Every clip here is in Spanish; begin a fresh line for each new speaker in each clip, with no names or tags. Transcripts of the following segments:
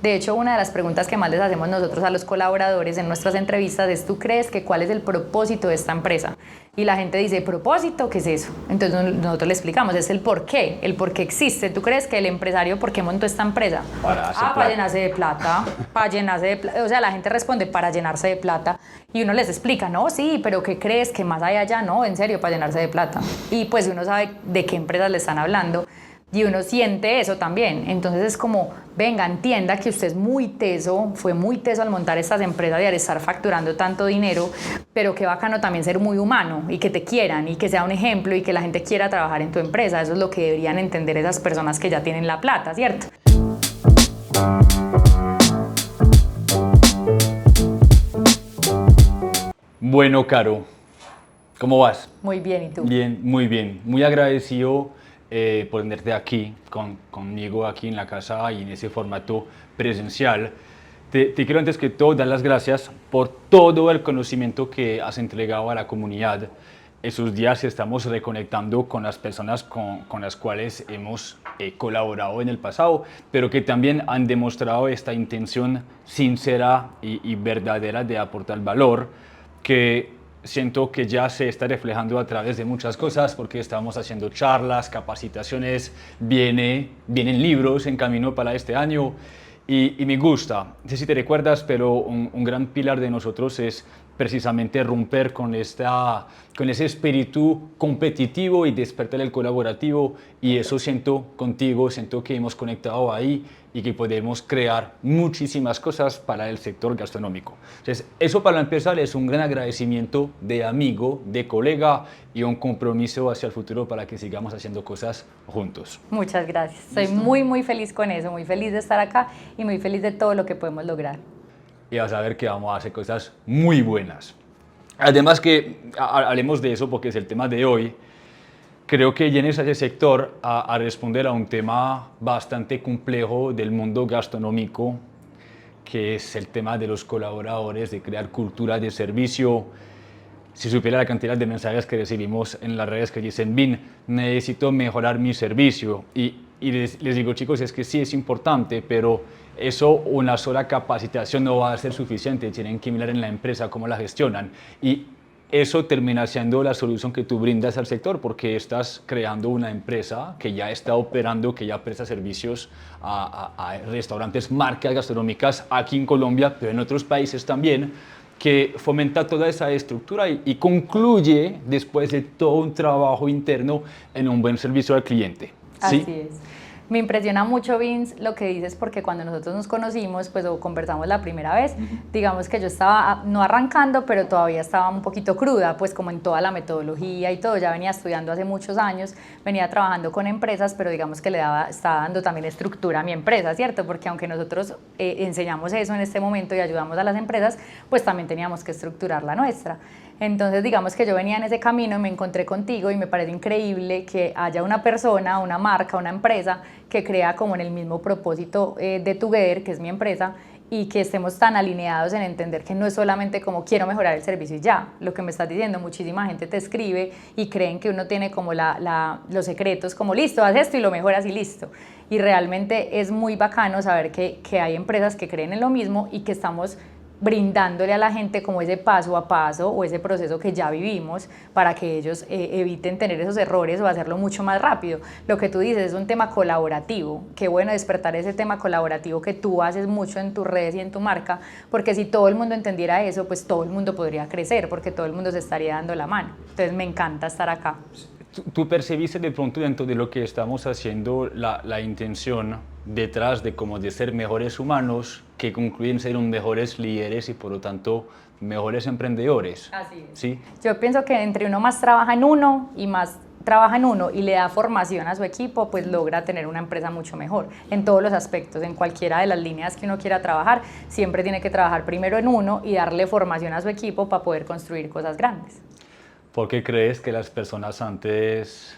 De hecho, una de las preguntas que más les hacemos nosotros a los colaboradores en nuestras entrevistas es: ¿tú crees que cuál es el propósito de esta empresa? Y la gente dice: ¿propósito? ¿Qué es eso? Entonces nosotros le explicamos, es el por qué existe. ¿Tú crees que el empresario por qué montó esta empresa? Para llenarse de plata, para llenarse de plata. O sea, la gente responde: para llenarse de plata. Y uno les explica: no, sí, pero ¿qué crees? ¿Que más hay allá? No, en serio, para llenarse de plata. Y pues uno sabe de qué empresas le están hablando. Y uno siente eso también. Entonces es como: venga, entienda que usted es muy teso, fue muy teso al montar estas empresas y al estar facturando tanto dinero, pero qué bacano también ser muy humano y que te quieran y que sea un ejemplo y que la gente quiera trabajar en tu empresa. Eso es lo que deberían entender esas personas que ya tienen la plata, ¿cierto?
Bueno, Caro, ¿cómo vas?
Muy bien, ¿y tú?
Bien, muy bien. Muy agradecido por tenerte aquí, conmigo aquí en la casa y en ese formato presencial. Te quiero antes que todo dar las gracias por todo el conocimiento que has entregado a la comunidad. Esos días estamos reconectando con las personas con las cuales hemos colaborado en el pasado, pero que también han demostrado esta intención sincera y verdadera de aportar valor, que siento que ya se está reflejando a través de muchas cosas, porque estamos haciendo charlas, capacitaciones, vienen libros en camino para este año y me gusta. No sé si te recuerdas, pero un gran pilar de nosotros es precisamente romper con ese espíritu competitivo y despertar el colaborativo, y eso siento contigo, siento que hemos conectado ahí y que podemos crear muchísimas cosas para el sector gastronómico. Entonces, eso para empezar es un gran agradecimiento de amigo, de colega y un compromiso hacia el futuro para que sigamos haciendo cosas juntos.
Muchas gracias. Estoy muy feliz con eso, muy feliz de estar acá y muy feliz de todo lo que podemos lograr.
Y vas a ver que vamos a hacer cosas muy buenas. Además que hablemos de eso porque es el tema de hoy. Creo que vienes a ese sector a responder a un tema bastante complejo del mundo gastronómico, que es el tema de los colaboradores, de crear cultura de servicio. Si supiera la cantidad de mensajes que recibimos en las redes que dicen: Bin, necesito mejorar mi servicio. Y les digo: chicos, es que sí es importante, pero eso, una sola capacitación no va a ser suficiente. Tienen que mirar en la empresa cómo la gestionan. Y eso termina siendo la solución que tú brindas al sector, porque estás creando una empresa que ya está operando, que ya presta servicios a restaurantes, marcas gastronómicas aquí en Colombia, pero en otros países también, que fomenta toda esa estructura y concluye, después de todo un trabajo interno, en un buen servicio al cliente. ¿Sí?
Así es. Me impresiona mucho, Vince, lo que dices, porque cuando nosotros nos conocimos, pues, o conversamos la primera vez, digamos que yo estaba, no arrancando, pero todavía estaba un poquito cruda, pues como en toda la metodología y todo. Ya venía estudiando hace muchos años, venía trabajando con empresas, pero digamos que estaba dando también estructura a mi empresa, ¿cierto? Porque aunque nosotros enseñamos eso en este momento y ayudamos a las empresas, pues también teníamos que estructurar la nuestra. Entonces, digamos que yo venía en ese camino y me encontré contigo y me parece increíble que haya una persona, una marca, una empresa que crea como en el mismo propósito de Together, que es mi empresa, y que estemos tan alineados en entender que no es solamente como quiero mejorar el servicio y ya. Lo que me estás diciendo, muchísima gente te escribe y creen que uno tiene como los secretos, como listo, haz esto y lo mejoras y listo. Y realmente es muy bacano saber que hay empresas que creen en lo mismo y que estamos brindándole a la gente como ese paso a paso o ese proceso que ya vivimos para que ellos eviten tener esos errores o hacerlo mucho más rápido. Lo que tú dices es un tema colaborativo. Qué bueno despertar ese tema colaborativo que tú haces mucho en tus redes y en tu marca, porque si todo el mundo entendiera eso, pues todo el mundo podría crecer, porque todo el mundo se estaría dando la mano. Entonces me encanta estar acá.
¿Tú percibiste de pronto dentro de lo que estamos haciendo la intención detrás de como de ser mejores humanos que concluyen ser mejores líderes y por lo tanto mejores emprendedores?
Así es.
¿Sí?
Yo pienso que entre uno más trabaja en uno y más trabaja en uno y le da formación a su equipo, pues logra tener una empresa mucho mejor en todos los aspectos, en cualquiera de las líneas que uno quiera trabajar. Siempre tiene que trabajar primero en uno y darle formación a su equipo para poder construir cosas grandes.
¿Por qué crees que las personas antes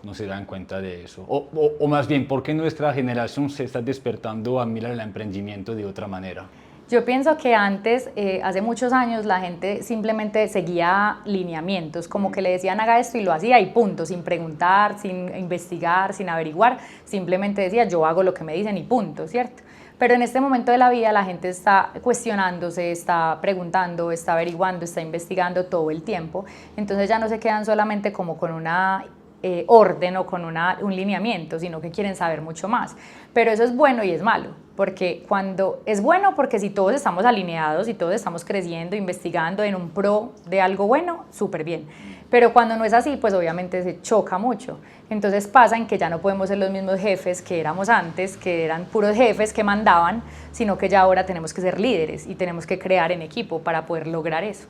no se dan cuenta de eso? O más bien, ¿por qué nuestra generación se está despertando a mirar el emprendimiento de otra manera?
Yo pienso que antes, hace muchos años, la gente simplemente seguía lineamientos, como que le decían haga esto y lo hacía y punto, sin preguntar, sin investigar, sin averiguar, simplemente decía yo hago lo que me dicen y punto, ¿cierto? Pero en este momento de la vida la gente está cuestionándose, está preguntando, está averiguando, está investigando todo el tiempo. Entonces ya no se quedan solamente como con una orden o con un lineamiento, sino que quieren saber mucho más. Pero eso es bueno y es malo, porque cuando es bueno, porque si todos estamos alineados y todos estamos creciendo, investigando en un pro de algo bueno, súper bien. Pero cuando no es así, pues obviamente se choca mucho. Entonces pasa en que ya no podemos ser los mismos jefes que éramos antes, que eran puros jefes que mandaban, sino que ya ahora tenemos que ser líderes y tenemos que crear en equipo para poder lograr eso.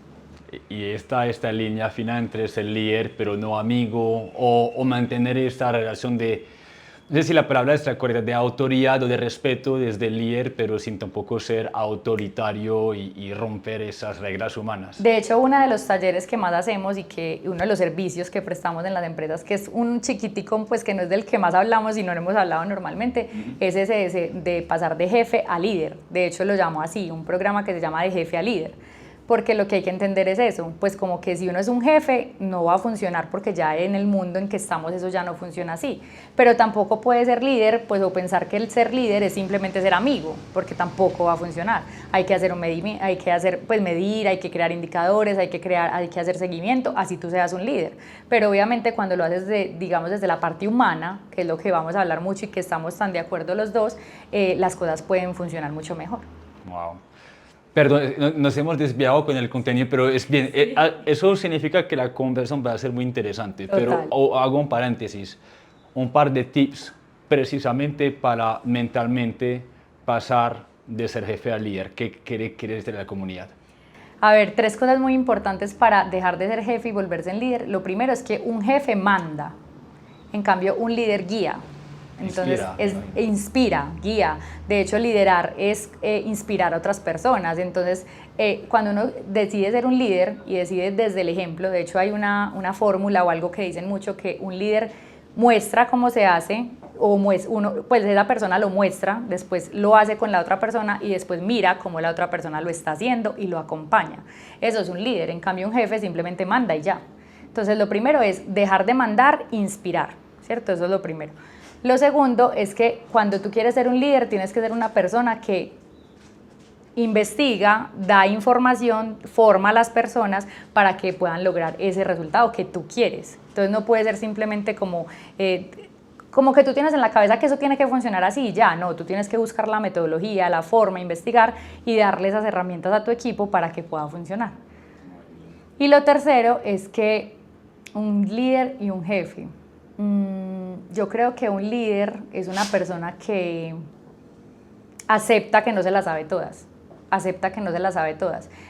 Y esta línea fina entre ser líder pero no amigo, o mantener esta relación de, no sé si la palabra está correcta, de autoridad o de respeto desde el líder, pero sin tampoco ser autoritario y romper esas reglas humanas.
De hecho, uno de los talleres que más hacemos y que uno de los servicios que prestamos en las empresas, que es un chiquitico, pues que no es del que más hablamos y no hemos hablado normalmente, es ese de pasar de jefe a líder. De hecho, lo llamo así, un programa que se llama de jefe a líder. Porque lo que hay que entender es eso, pues como que si uno es un jefe no va a funcionar porque ya en el mundo en que estamos eso ya no funciona así, pero tampoco puede ser líder, pues o pensar que el ser líder es simplemente ser amigo, porque tampoco va a funcionar. Hay que hacer pues medir, hay que crear indicadores, hay que hacer seguimiento, así tú seas un líder. Pero obviamente cuando lo haces digamos desde la parte humana, que es lo que vamos a hablar mucho y que estamos tan de acuerdo los dos, las cosas pueden funcionar mucho mejor.
Wow. Perdón, nos hemos desviado con el contenido, pero es bien, eso significa que la conversación va a ser muy interesante.
Total.
Pero hago un paréntesis, un par de tips precisamente para mentalmente pasar de ser jefe a líder. ¿Qué quieres de la comunidad?
A ver, 3 cosas muy importantes para dejar de ser jefe y volverse en líder. Lo primero es que un jefe manda, en cambio un líder guía. Entonces, inspira, guía. De hecho, liderar es inspirar a otras personas. Entonces, cuando uno decide ser un líder y decide desde el ejemplo, de hecho hay una fórmula o algo que dicen mucho, que un líder muestra cómo se hace, pues esa persona lo muestra, después lo hace con la otra persona y después mira cómo la otra persona lo está haciendo y lo acompaña. Eso es un líder. En cambio, un jefe simplemente manda y ya. Entonces, lo primero es dejar de mandar, inspirar, ¿cierto? Eso es lo primero. Lo segundo es que cuando tú quieres ser un líder tienes que ser una persona que investiga, da información, forma a las personas para que puedan lograr ese resultado que tú quieres. Entonces no puede ser simplemente como que tú tienes en la cabeza que eso tiene que funcionar así y ya, no, tú tienes que buscar la metodología, la forma, investigar y darle esas herramientas a tu equipo para que pueda funcionar. Y lo tercero es que un líder y un jefe. Yo creo que un líder es una persona que acepta que no se las sabe todas,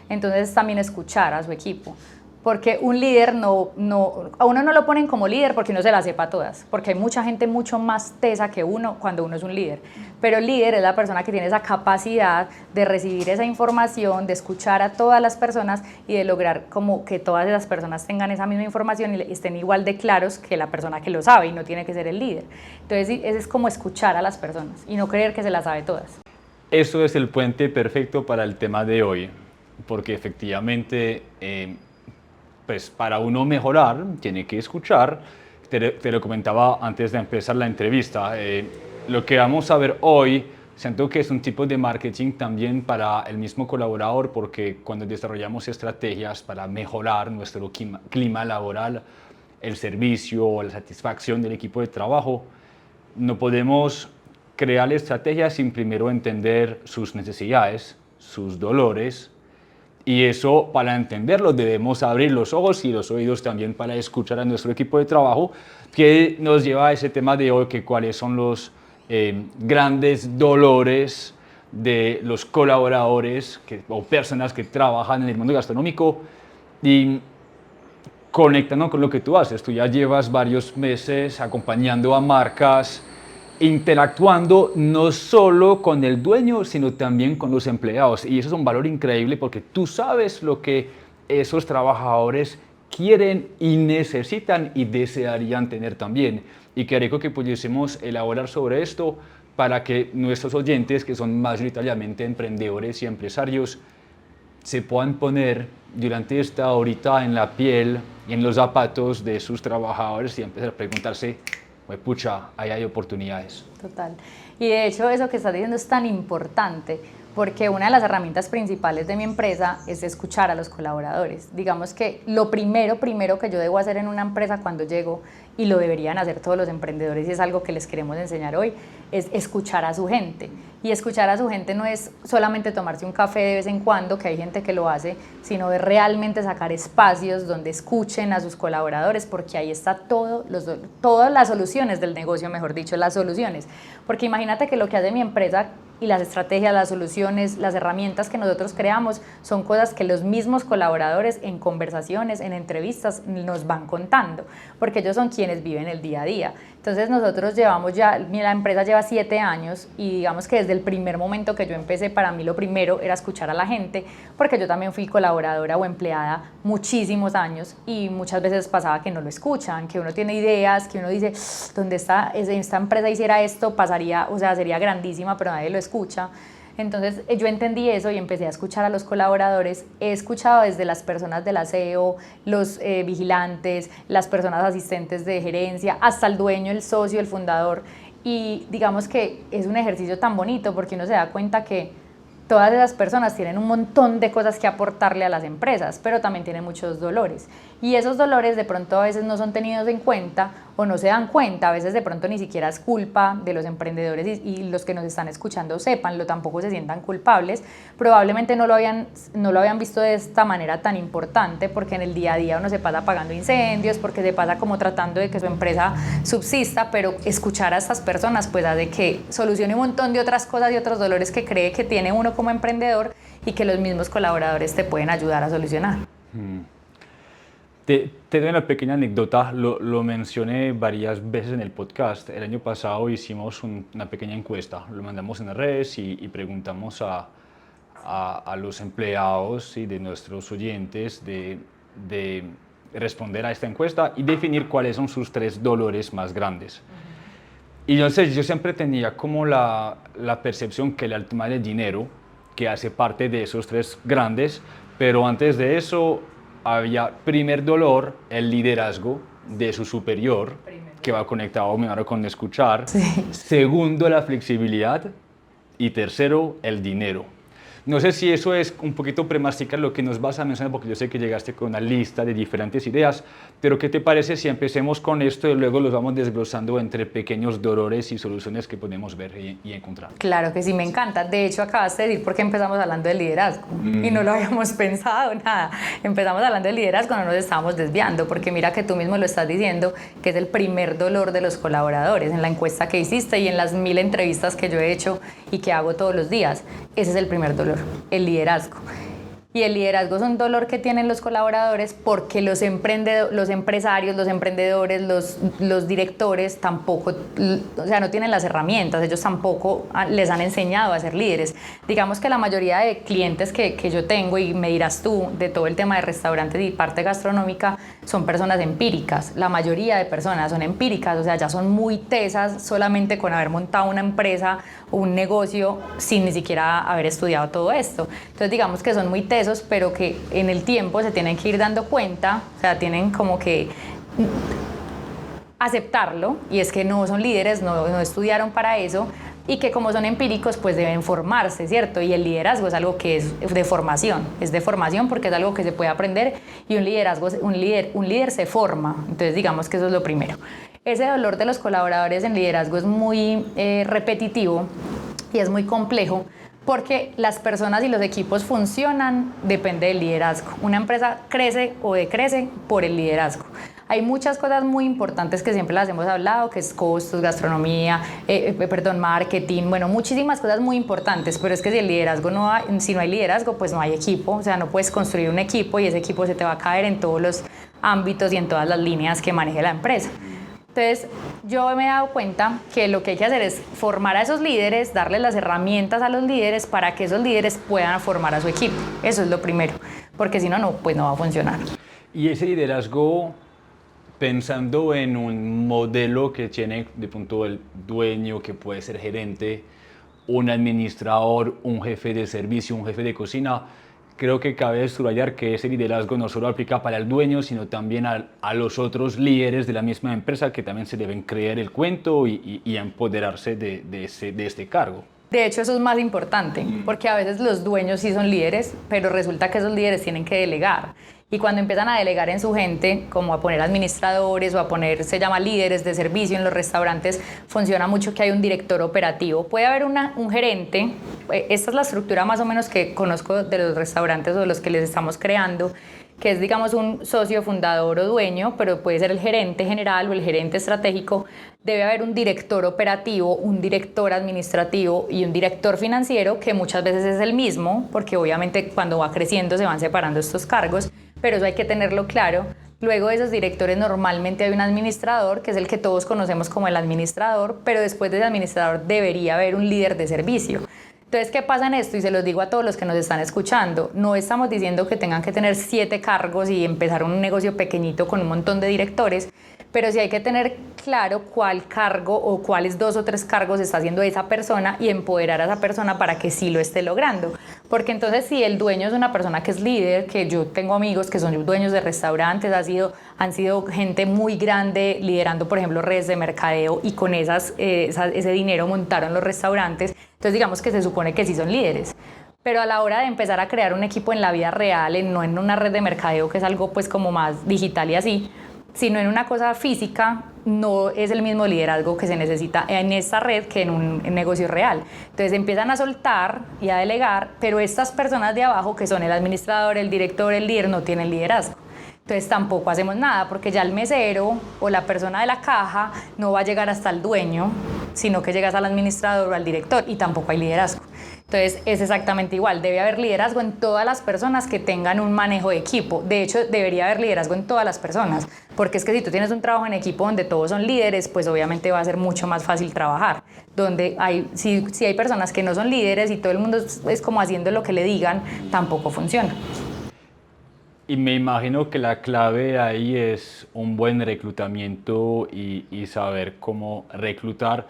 entonces también escuchar a su equipo, porque un líder a uno no lo ponen como líder porque no se las sepa todas, porque hay mucha gente mucho más tesa que uno cuando uno es un líder, pero el líder es la persona que tiene esa capacidad de recibir esa información, de escuchar a todas las personas y de lograr como que todas esas personas tengan esa misma información y estén igual de claros que la persona que lo sabe y no tiene que ser el líder. Entonces ese es como escuchar a las personas y no creer que se las sabe todas.
Eso es el puente perfecto para el tema de hoy, porque efectivamente pues para uno mejorar tiene que escuchar. Te lo comentaba antes de empezar la entrevista, lo que vamos a ver hoy siento que es un tipo de marketing también para el mismo colaborador, porque cuando desarrollamos estrategias para mejorar nuestro clima laboral, el servicio, la satisfacción del equipo de trabajo, no podemos crear estrategias sin primero entender sus necesidades, sus dolores. Y eso, para entenderlo, debemos abrir los ojos y los oídos también para escuchar a nuestro equipo de trabajo, que nos lleva a ese tema de hoy, que cuáles son los grandes dolores de los colaboradores o personas que trabajan en el mundo gastronómico. Y conectando con lo que tú haces, tú ya llevas varios meses acompañando a marcas, interactuando no solo con el dueño, sino también con los empleados. Y eso es un valor increíble porque tú sabes lo que esos trabajadores quieren y necesitan y desearían tener también. Y creo que pudiésemos elaborar sobre esto para que nuestros oyentes, que son mayoritariamente emprendedores y empresarios, se puedan poner durante esta horita en la piel y en los zapatos de sus trabajadores y empezar a preguntarse, pucha, ahí hay oportunidades.
Total. Y de hecho eso que estás diciendo es tan importante porque una de las herramientas principales de mi empresa es escuchar a los colaboradores. Digamos que lo primero que yo debo hacer en una empresa cuando llego, y lo deberían hacer todos los emprendedores y es algo que les queremos enseñar hoy, es escuchar a su gente. Y escuchar a su gente no es solamente tomarse un café de vez en cuando, que hay gente que lo hace, sino de realmente sacar espacios donde escuchen a sus colaboradores, porque ahí está todas las soluciones del negocio, mejor dicho, las soluciones. Porque imagínate que lo que hace mi empresa y las estrategias, las soluciones, las herramientas que nosotros creamos son cosas que los mismos colaboradores en conversaciones, en entrevistas nos van contando, porque ellos son quienes viven el día a día. Entonces nosotros llevamos ya, la empresa lleva 7 años y digamos que desde el primer momento que yo empecé, para mí lo primero era escuchar a la gente, porque yo también fui colaboradora o empleada muchísimos años y muchas veces pasaba que no lo escuchan, que uno tiene ideas, que uno dice, ¿dónde está? Esta empresa hiciera esto, pasaría, o sea, sería grandísima, pero nadie lo escucha. Entonces yo entendí eso y empecé a escuchar a los colaboradores. He escuchado desde las personas del aseo, los vigilantes, las personas asistentes de gerencia, hasta el dueño, el socio, el fundador. Y digamos que es un ejercicio tan bonito porque uno se da cuenta que todas esas personas tienen un montón de cosas que aportarle a las empresas, pero también tienen muchos dolores. Y esos dolores de pronto a veces no son tenidos en cuenta o no se dan cuenta, a veces de pronto ni siquiera es culpa de los emprendedores y los que nos están escuchando sépanlo, tampoco se sientan culpables, probablemente no lo habían visto de esta manera tan importante porque en el día a día uno se pasa apagando incendios, porque se pasa como tratando de que su empresa subsista, pero escuchar a estas personas pues hace que solucione un montón de otras cosas y otros dolores que cree que tiene uno como emprendedor y que los mismos colaboradores te pueden ayudar a solucionar.
Te doy una pequeña anécdota, lo mencioné varias veces en el podcast. El año pasado hicimos una pequeña encuesta, lo mandamos en las redes y preguntamos a los empleados y de nuestros oyentes de responder a esta encuesta y definir cuáles son sus 3 dolores más grandes. Y entonces yo siempre tenía como la percepción que el tema del dinero, que hace parte de esos 3 grandes, pero antes de eso había primer dolor, el liderazgo de su superior, que va conectado mejor con escuchar. Sí. Segundo, la flexibilidad. Y tercero, el dinero. No sé si eso es un poquito premasticar lo que nos vas a mencionar, porque yo sé que llegaste con una lista de diferentes ideas, pero ¿qué te parece si empecemos con esto y luego los vamos desglosando entre pequeños dolores y soluciones que podemos ver y encontrar?
Claro que sí, me encanta. De hecho, acabaste de decir por qué empezamos hablando del liderazgo y no lo habíamos pensado, nada. Empezamos hablando del liderazgo, no nos estábamos desviando, porque mira que tú mismo lo estás diciendo, que es el primer dolor de los colaboradores en la encuesta que hiciste y en las 1000 entrevistas que yo he hecho y que hago todos los días. Ese es el primer dolor, el liderazgo. Y el liderazgo es un dolor que tienen los colaboradores porque los empresarios, los emprendedores, los directores tampoco, o sea, no tienen las herramientas, ellos tampoco les han enseñado a ser líderes. Digamos que la mayoría de clientes que yo tengo, y me dirás tú, de todo el tema de restaurantes y parte gastronómica, son personas empíricas. La mayoría de personas son empíricas, o sea, ya son muy tesas solamente con haber montado una empresa o un negocio sin ni siquiera haber estudiado todo esto. Entonces digamos que son muy tesos, pero que en el tiempo se tienen que ir dando cuenta, o sea, tienen como que aceptarlo, y es que no son líderes, no estudiaron para eso, y que como son empíricos pues deben formarse, ¿cierto? Y el liderazgo es algo que es de formación porque es algo que se puede aprender, y un líder se forma. Entonces digamos que eso es lo primero. Ese dolor de los colaboradores en liderazgo es muy repetitivo y es muy complejo, porque las personas y los equipos funcionan, depende del liderazgo. Una empresa crece o decrece por el liderazgo. Hay muchas cosas muy importantes que siempre las hemos hablado, que es costos, gastronomía, marketing, bueno, muchísimas cosas muy importantes, pero es que si el liderazgo si no hay liderazgo, pues no hay equipo, o sea, no puedes construir un equipo y ese equipo se te va a caer en todos los ámbitos y en todas las líneas que maneje la empresa. Entonces, yo me he dado cuenta que lo que hay que hacer es formar a esos líderes, darle las herramientas a los líderes para que esos líderes puedan formar a su equipo. Eso es lo primero, porque si no, pues no va a funcionar.
Y ese liderazgo, pensando en un modelo que tiene de pronto el dueño, que puede ser gerente, un administrador, un jefe de servicio, un jefe de cocina, creo que cabe subrayar que ese liderazgo no solo aplica para el dueño, sino también a los otros líderes de la misma empresa que también se deben creer el cuento y empoderarse de este cargo.
De hecho, eso es más importante, porque a veces los dueños sí son líderes, pero resulta que esos líderes tienen que delegar. Y cuando empiezan a delegar en su gente, como a poner administradores o a poner, se llama líderes de servicio en los restaurantes, funciona mucho que hay un director operativo. Puede haber un gerente, esta es la estructura más o menos que conozco de los restaurantes o de los que les estamos creando, que es, digamos, un socio fundador o dueño, pero puede ser el gerente general o el gerente estratégico. Debe haber un director operativo, un director administrativo y un director financiero, que muchas veces es el mismo, porque obviamente cuando va creciendo se van separando estos cargos, pero eso hay que tenerlo claro. Luego de esos directores normalmente hay un administrador, que es el que todos conocemos como el administrador, pero después de ese administrador debería haber un líder de servicio. Entonces, ¿qué pasa en esto? Y se los digo a todos los que nos están escuchando, no estamos diciendo que tengan que tener 7 cargos y empezar un negocio pequeñito con un montón de directores, pero sí hay que tener claro cuál cargo o cuáles 2 o 3 cargos está haciendo esa persona y empoderar a esa persona para que sí lo esté logrando. Porque entonces si el dueño es una persona que es líder, que yo tengo amigos que son dueños de restaurantes, han sido gente muy grande liderando, por ejemplo, redes de mercadeo y con ese dinero montaron los restaurantes, entonces digamos que se supone que sí son líderes. Pero a la hora de empezar a crear un equipo en la vida real, no en una red de mercadeo que es algo pues como más digital y así, sino en una cosa física, no es el mismo liderazgo que se necesita en esta red que en un negocio real. Entonces empiezan a soltar y a delegar, pero estas personas de abajo, que son el administrador, el director, el líder, no tienen liderazgo. Entonces tampoco hacemos nada, porque ya el mesero o la persona de la caja no va a llegar hasta el dueño, sino que llegas al administrador o al director, y tampoco hay liderazgo. Entonces es exactamente igual, debe haber liderazgo en todas las personas que tengan un manejo de equipo. De hecho, debería haber liderazgo en todas las personas, porque es que si tú tienes un trabajo en equipo donde todos son líderes, pues obviamente va a ser mucho más fácil trabajar. Si hay personas que no son líderes y todo el mundo es como haciendo lo que le digan, tampoco funciona.
Y me imagino que la clave ahí es un buen reclutamiento y saber cómo reclutar.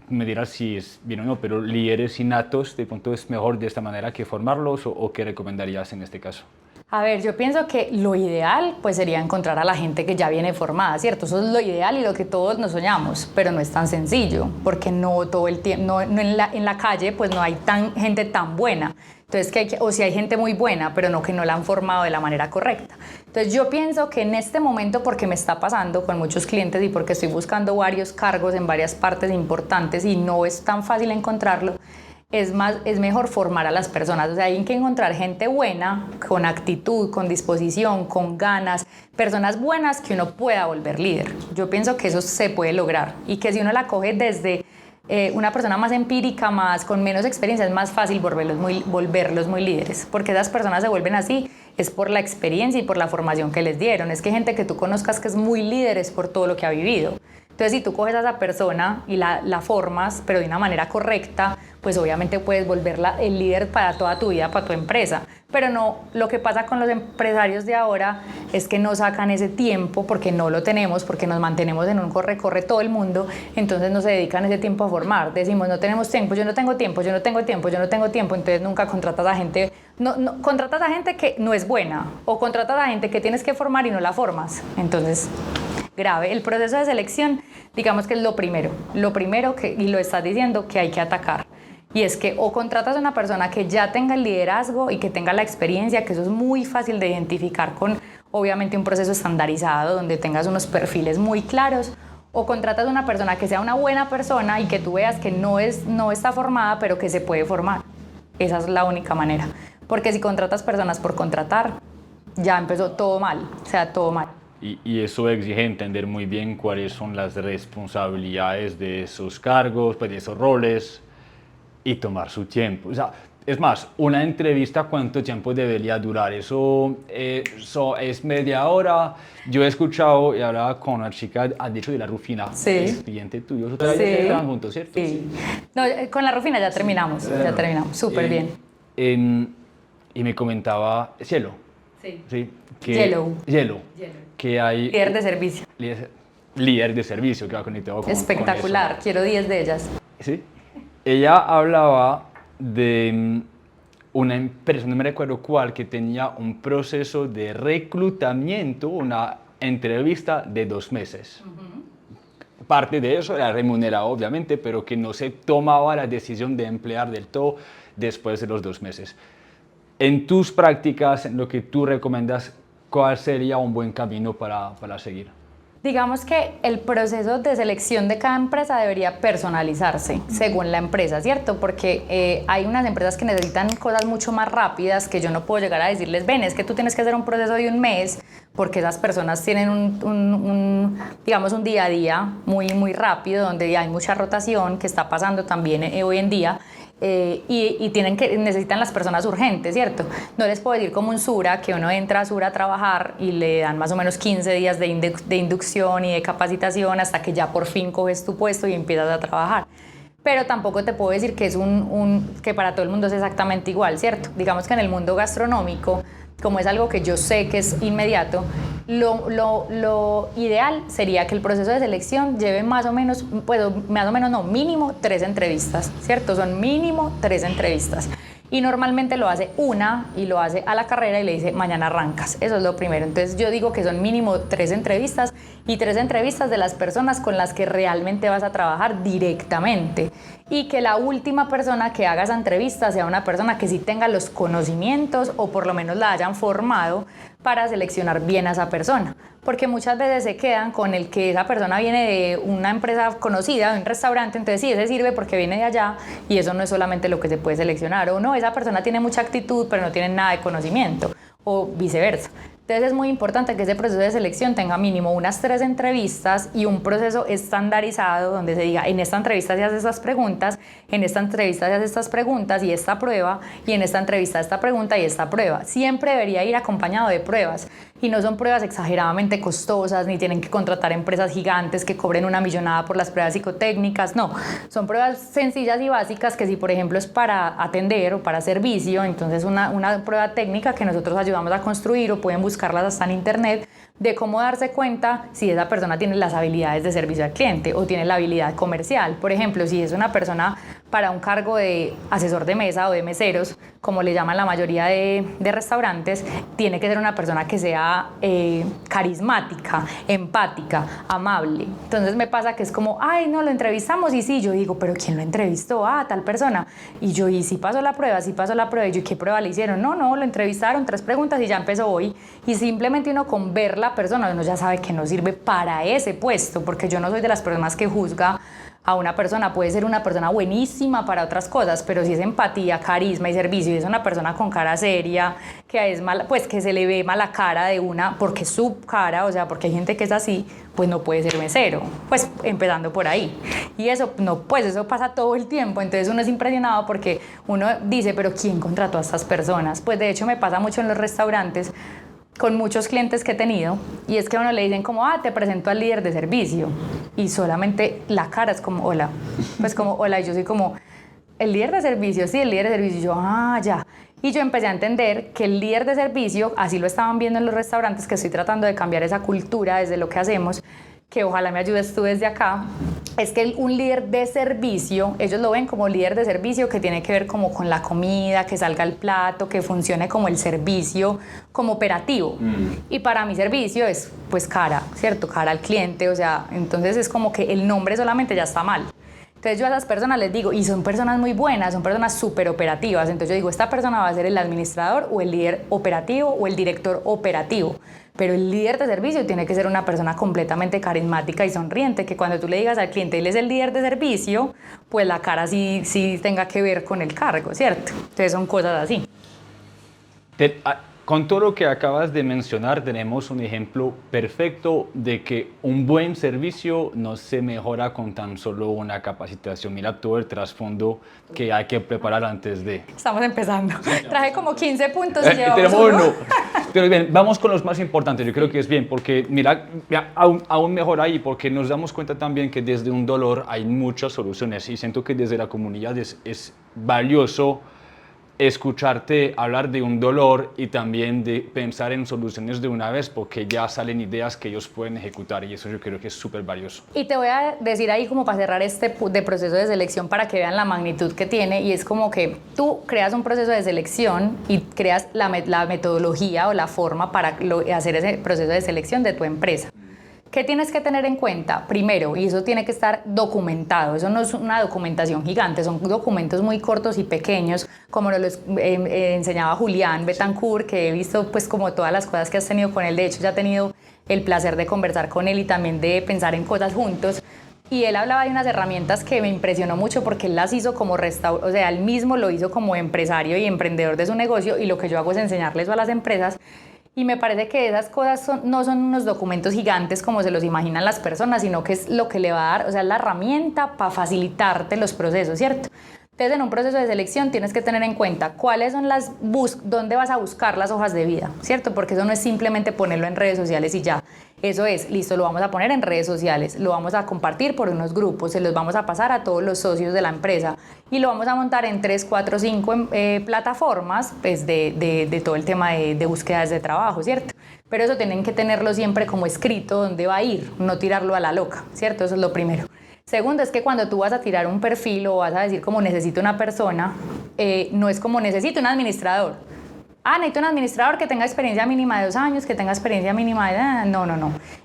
Me dirás si es bien o no, pero líderes innatos, de pronto es mejor de esta manera que formarlos, o qué recomendarías en este caso.
A ver, yo pienso que lo ideal pues sería encontrar a la gente que ya viene formada, ¿cierto? Eso es lo ideal y lo que todos nos soñamos, pero no es tan sencillo, porque no todo el tiempo, no en la calle pues no hay gente tan buena. Entonces, o si hay gente muy buena, pero no que no la han formado de la manera correcta. Entonces, yo pienso que en este momento, porque me está pasando con muchos clientes y porque estoy buscando varios cargos en varias partes importantes y no es tan fácil encontrarlo, es mejor formar a las personas. O sea, hay que encontrar gente buena, con actitud, con disposición, con ganas, personas buenas que uno pueda volver líder. Yo pienso que eso se puede lograr y que si uno la coge desde una persona más empírica, con menos experiencia, es más fácil volverlos muy líderes, porque esas personas se vuelven así, es por la experiencia y por la formación que les dieron. Es que gente que tú conozcas que es muy líder es por todo lo que ha vivido. Entonces, si tú coges a esa persona y la formas, pero de una manera correcta, pues obviamente puedes volverla el líder para toda tu vida, para tu empresa. Pero no, lo que pasa con los empresarios de ahora es que no sacan ese tiempo, porque no lo tenemos, porque nos mantenemos en un corre-corre todo el mundo, entonces no se dedican ese tiempo a formar. Decimos, no tenemos tiempo, yo no tengo tiempo, yo no tengo tiempo, yo no tengo tiempo, entonces nunca contratas a gente, contratas a gente que no es buena, o contratas a gente que tienes que formar y no la formas. Entonces, grave. El proceso de selección, digamos que es lo primero y lo estás diciendo, que hay que atacar. Y es que o contratas a una persona que ya tenga el liderazgo y que tenga la experiencia, que eso es muy fácil de identificar con, obviamente, un proceso estandarizado donde tengas unos perfiles muy claros, o contratas a una persona que sea una buena persona y que tú veas que no está formada, pero que se puede formar. Esa es la única manera. Porque si contratas personas por contratar, ya empezó todo mal, o sea, todo mal.
Y eso exige entender muy bien cuáles son las responsabilidades de esos cargos, pues de esos roles, y tomar su tiempo. O sea, es más, una entrevista, ¿cuánto tiempo debería durar? Eso es media hora. Yo he escuchado y hablaba con una chica, has dicho de la Rufina,
sí.
Es cliente tuyo, ustedes estaban juntos, ¿cierto?
Sí. No, con la Rufina ya terminamos, súper bien.
Y me comentaba, Cielo.
Sí.
Yellow. Que hay...
Líder de servicio.
Líder de servicio que va conectado con
espectacular,
con eso.
quiero 10 de ellas.
Sí. Ella hablaba de una empresa, no me recuerdo cuál, que tenía un proceso de reclutamiento, una entrevista de 2 meses. Parte de eso era remunerado, obviamente, pero que no se tomaba la decisión de emplear del todo después de los 2 meses. En tus prácticas, en lo que tú recomiendas, ¿cuál sería un buen camino para seguir?
Digamos que el proceso de selección de cada empresa debería personalizarse según la empresa, ¿cierto? Porque hay unas empresas que necesitan cosas mucho más rápidas que yo no puedo llegar a decirles, ven, es que tú tienes que hacer un proceso de 1 mes, porque esas personas tienen digamos, un día a día muy rápido, donde hay mucha rotación que está pasando también hoy en día. Y necesitan las personas urgentes, ¿cierto? No les puedo decir como un Sura, que uno entra a Sura a trabajar y le dan más o menos 15 días de inducción y de capacitación hasta que ya por fin coges tu puesto y empiezas a trabajar. Pero tampoco te puedo decir que que para todo el mundo es exactamente igual, ¿cierto? Digamos que en el mundo gastronómico, como es algo que yo sé que es inmediato, lo ideal sería que el proceso de selección lleve más o menos no, mínimo 3 entrevistas, ¿cierto? Son mínimo 3 entrevistas. Y normalmente lo hace una y lo hace a la carrera y le dice, mañana arrancas. Eso es lo primero. Entonces yo digo que son mínimo 3 entrevistas y 3 entrevistas de las personas con las que realmente vas a trabajar directamente. Y que la última persona que haga esa entrevista sea una persona que sí tenga los conocimientos o por lo menos la hayan formado para seleccionar bien a esa persona. Porque muchas veces se quedan con el que esa persona viene de una empresa conocida, de un restaurante, entonces sí, ese sirve porque viene de allá y eso no es solamente lo que se puede seleccionar. O no, esa persona tiene mucha actitud pero no tiene nada de conocimiento o viceversa. Entonces es muy importante que ese proceso de selección tenga mínimo unas 3 entrevistas y un proceso estandarizado donde se diga, en esta entrevista se hace estas preguntas, en esta entrevista se hace estas preguntas y esta prueba, y en esta entrevista esta pregunta y esta prueba. Siempre debería ir acompañado de pruebas y no son pruebas exageradamente costosas, ni tienen que contratar empresas gigantes que cobren una millonada por las pruebas psicotécnicas, no. Son pruebas sencillas y básicas que si por ejemplo es para atender o para servicio, entonces una prueba técnica que nosotros ayudamos a construir o pueden buscarlas hasta en internet, de cómo darse cuenta si esa persona tiene las habilidades de servicio al cliente o tiene la habilidad comercial. Por ejemplo, si es una persona para un cargo de asesor de mesa o de meseros, como le llaman la mayoría de restaurantes, tiene que ser una persona que sea carismática, empática, amable. Entonces me pasa que es como, ay, no, lo entrevistamos y sí, yo digo, pero ¿quién lo entrevistó? Ah, tal persona. Y yo, ¿y si pasó la prueba? Sí pasó la prueba. Y yo, ¿qué prueba le hicieron? No, lo entrevistaron, 3 preguntas y ya empezó hoy. Y simplemente uno con ver la persona, uno ya sabe que no sirve para ese puesto, porque yo no soy de las personas que juzga a una persona. Puede ser una persona buenísima para otras cosas, pero si es empatía, carisma y servicio y es una persona con cara seria, que es mala, pues que se le ve mala cara de una, porque es su cara, o sea, porque hay gente que es así, pues no puede ser mesero, pues empezando por ahí. Y eso, no, pues eso pasa todo el tiempo, entonces uno es impresionado porque uno dice, pero ¿quién contrató a estas personas? Pues de hecho me pasa mucho en los restaurantes, con muchos clientes que he tenido, y es que a uno le dicen como, te presento al líder de servicio, y solamente la cara es como, hola, pues como, hola, y yo soy como, el líder de servicio, sí, el líder de servicio, y yo, ya, y yo empecé a entender que el líder de servicio, así lo estaban viendo en los restaurantes, que estoy tratando de cambiar esa cultura desde lo que hacemos, que ojalá me ayudes tú desde acá, es que un líder de servicio, ellos lo ven como líder de servicio que tiene que ver como con la comida, que salga el plato, que funcione como el servicio, como operativo. Y para mí servicio es pues cara, ¿cierto? Cara al cliente, o sea, entonces es como que el nombre solamente ya está mal. Entonces yo a esas personas les digo, y son personas muy buenas, son personas súper operativas, entonces yo digo, esta persona va a ser el administrador o el líder operativo o el director operativo, pero el líder de servicio tiene que ser una persona completamente carismática y sonriente, que cuando tú le digas al cliente, él es el líder de servicio, pues la cara sí tenga que ver con el cargo, ¿cierto? Entonces son cosas así.
Con todo lo que acabas de mencionar, tenemos un ejemplo perfecto de que un buen servicio no se mejora con tan solo una capacitación. Mira todo el trasfondo que hay que preparar antes de...
Estamos empezando. Traje como 15 puntos y llevamos
tenemos
uno.
Pero bien, vamos con los más importantes. Yo creo que es bien, porque mira, aún mejor ahí, porque nos damos cuenta también que desde un dolor hay muchas soluciones y siento que desde la comunidad es valioso escucharte hablar de un dolor y también de pensar en soluciones de una vez, porque ya salen ideas que ellos pueden ejecutar y eso yo creo que es súper valioso.
Y te voy a decir ahí como para cerrar de proceso de selección para que vean la magnitud que tiene, y es como que tú creas un proceso de selección y creas la metodología o la forma para hacer ese proceso de selección de tu empresa. ¿Qué tienes que tener en cuenta? Primero, y eso tiene que estar documentado, eso no es una documentación gigante, son documentos muy cortos y pequeños, como nos lo enseñaba Julián Betancourt, que he visto pues como todas las cosas que has tenido con él, de hecho ya he tenido el placer de conversar con él y también de pensar en cosas juntos. Y él hablaba de unas herramientas que me impresionó mucho porque él las hizo como o sea, él mismo lo hizo como empresario y emprendedor de su negocio, y lo que yo hago es enseñarles a las empresas. Y me parece que esas cosas no son unos documentos gigantes como se los imaginan las personas, sino que es lo que le va a dar, o sea, la herramienta para facilitarte los procesos, ¿cierto? Entonces, en un proceso de selección tienes que tener en cuenta cuáles son dónde vas a buscar las hojas de vida, ¿cierto? Porque eso no es simplemente ponerlo en redes sociales y ya. Eso es, listo, lo vamos a poner en redes sociales, lo vamos a compartir por unos grupos, se los vamos a pasar a todos los socios de la empresa y lo vamos a montar en 3, 4, 5 plataformas pues, de todo el tema de búsquedas de trabajo, ¿cierto? Pero eso tienen que tenerlo siempre como escrito dónde va a ir, no tirarlo a la loca, ¿cierto? Eso es lo primero. Segundo, es que cuando tú vas a tirar un perfil o vas a decir como necesito una persona, no es como necesito un administrador. Necesito un administrador que tenga experiencia mínima de 2 años, que tenga experiencia mínima de... No.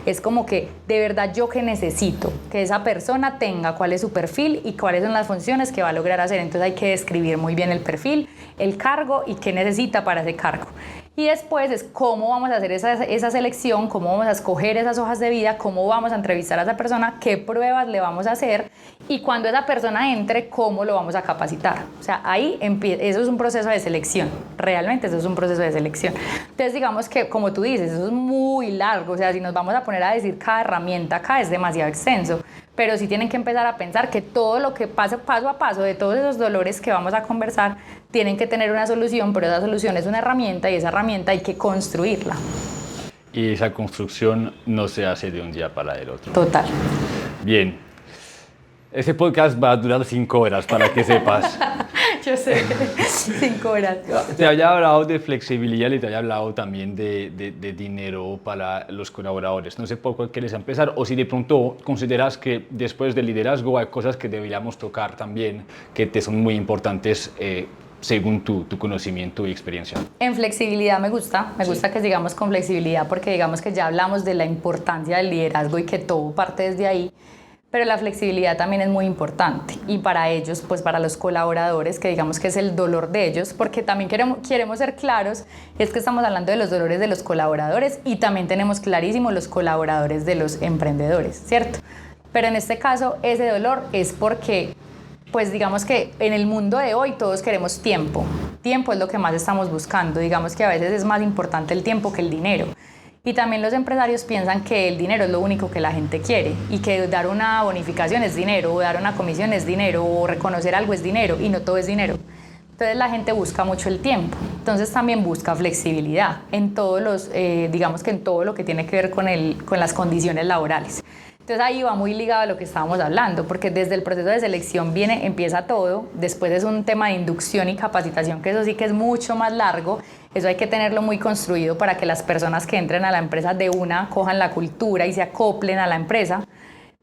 Es como que de verdad yo que necesito que esa persona tenga cuál es su perfil y cuáles son las funciones que va a lograr hacer. Entonces hay que describir muy bien el perfil, el cargo y qué necesita para ese cargo. Y después es cómo vamos a hacer esa selección, cómo vamos a escoger esas hojas de vida, cómo vamos a entrevistar a esa persona, qué pruebas le vamos a hacer y cuando esa persona entre, cómo lo vamos a capacitar. O sea, ahí eso es un proceso de selección, realmente eso es un proceso de selección. Entonces digamos que, como tú dices, eso es muy largo, o sea, si nos vamos a poner a decir cada herramienta acá es demasiado extenso, pero sí tienen que empezar a pensar que todo lo que pasa paso a paso de todos esos dolores que vamos a conversar tienen que tener una solución, pero esa solución es una herramienta y esa herramienta hay que construirla.
Y esa construcción no se hace de un día para el otro.
Total.
Bien. Ese podcast va a durar 5 horas, para que sepas.
Yo sé, 5 horas.
Te había hablado de flexibilidad y te había hablado también de dinero para los colaboradores. No sé por cuál quieres empezar o si de pronto consideras que después del liderazgo hay cosas que deberíamos tocar también que te son muy importantes según tu conocimiento y experiencia.
En flexibilidad me gusta que sigamos con flexibilidad porque digamos que ya hablamos de la importancia del liderazgo y que todo parte desde ahí. Pero la flexibilidad también es muy importante y para ellos, pues para los colaboradores, que digamos que es el dolor de ellos, porque también queremos ser claros, es que estamos hablando de los dolores de los colaboradores y también tenemos clarísimo los colaboradores de los emprendedores, ¿cierto? Pero en este caso, ese dolor es porque, pues digamos que en el mundo de hoy todos queremos tiempo. Tiempo es lo que más estamos buscando, digamos que a veces es más importante el tiempo que el dinero. Y también los empresarios piensan que el dinero es lo único que la gente quiere y que dar una bonificación es dinero, o dar una comisión es dinero, o reconocer algo es dinero, y no todo es dinero. Entonces la gente busca mucho el tiempo, entonces también busca flexibilidad en todos los, digamos que en todo lo que tiene que ver con las condiciones laborales. Entonces ahí va muy ligado a lo que estábamos hablando, porque desde el proceso de selección empieza todo, después es un tema de inducción y capacitación, que eso sí que es mucho más largo, eso hay que tenerlo muy construido para que las personas que entren a la empresa de una cojan la cultura y se acoplen a la empresa,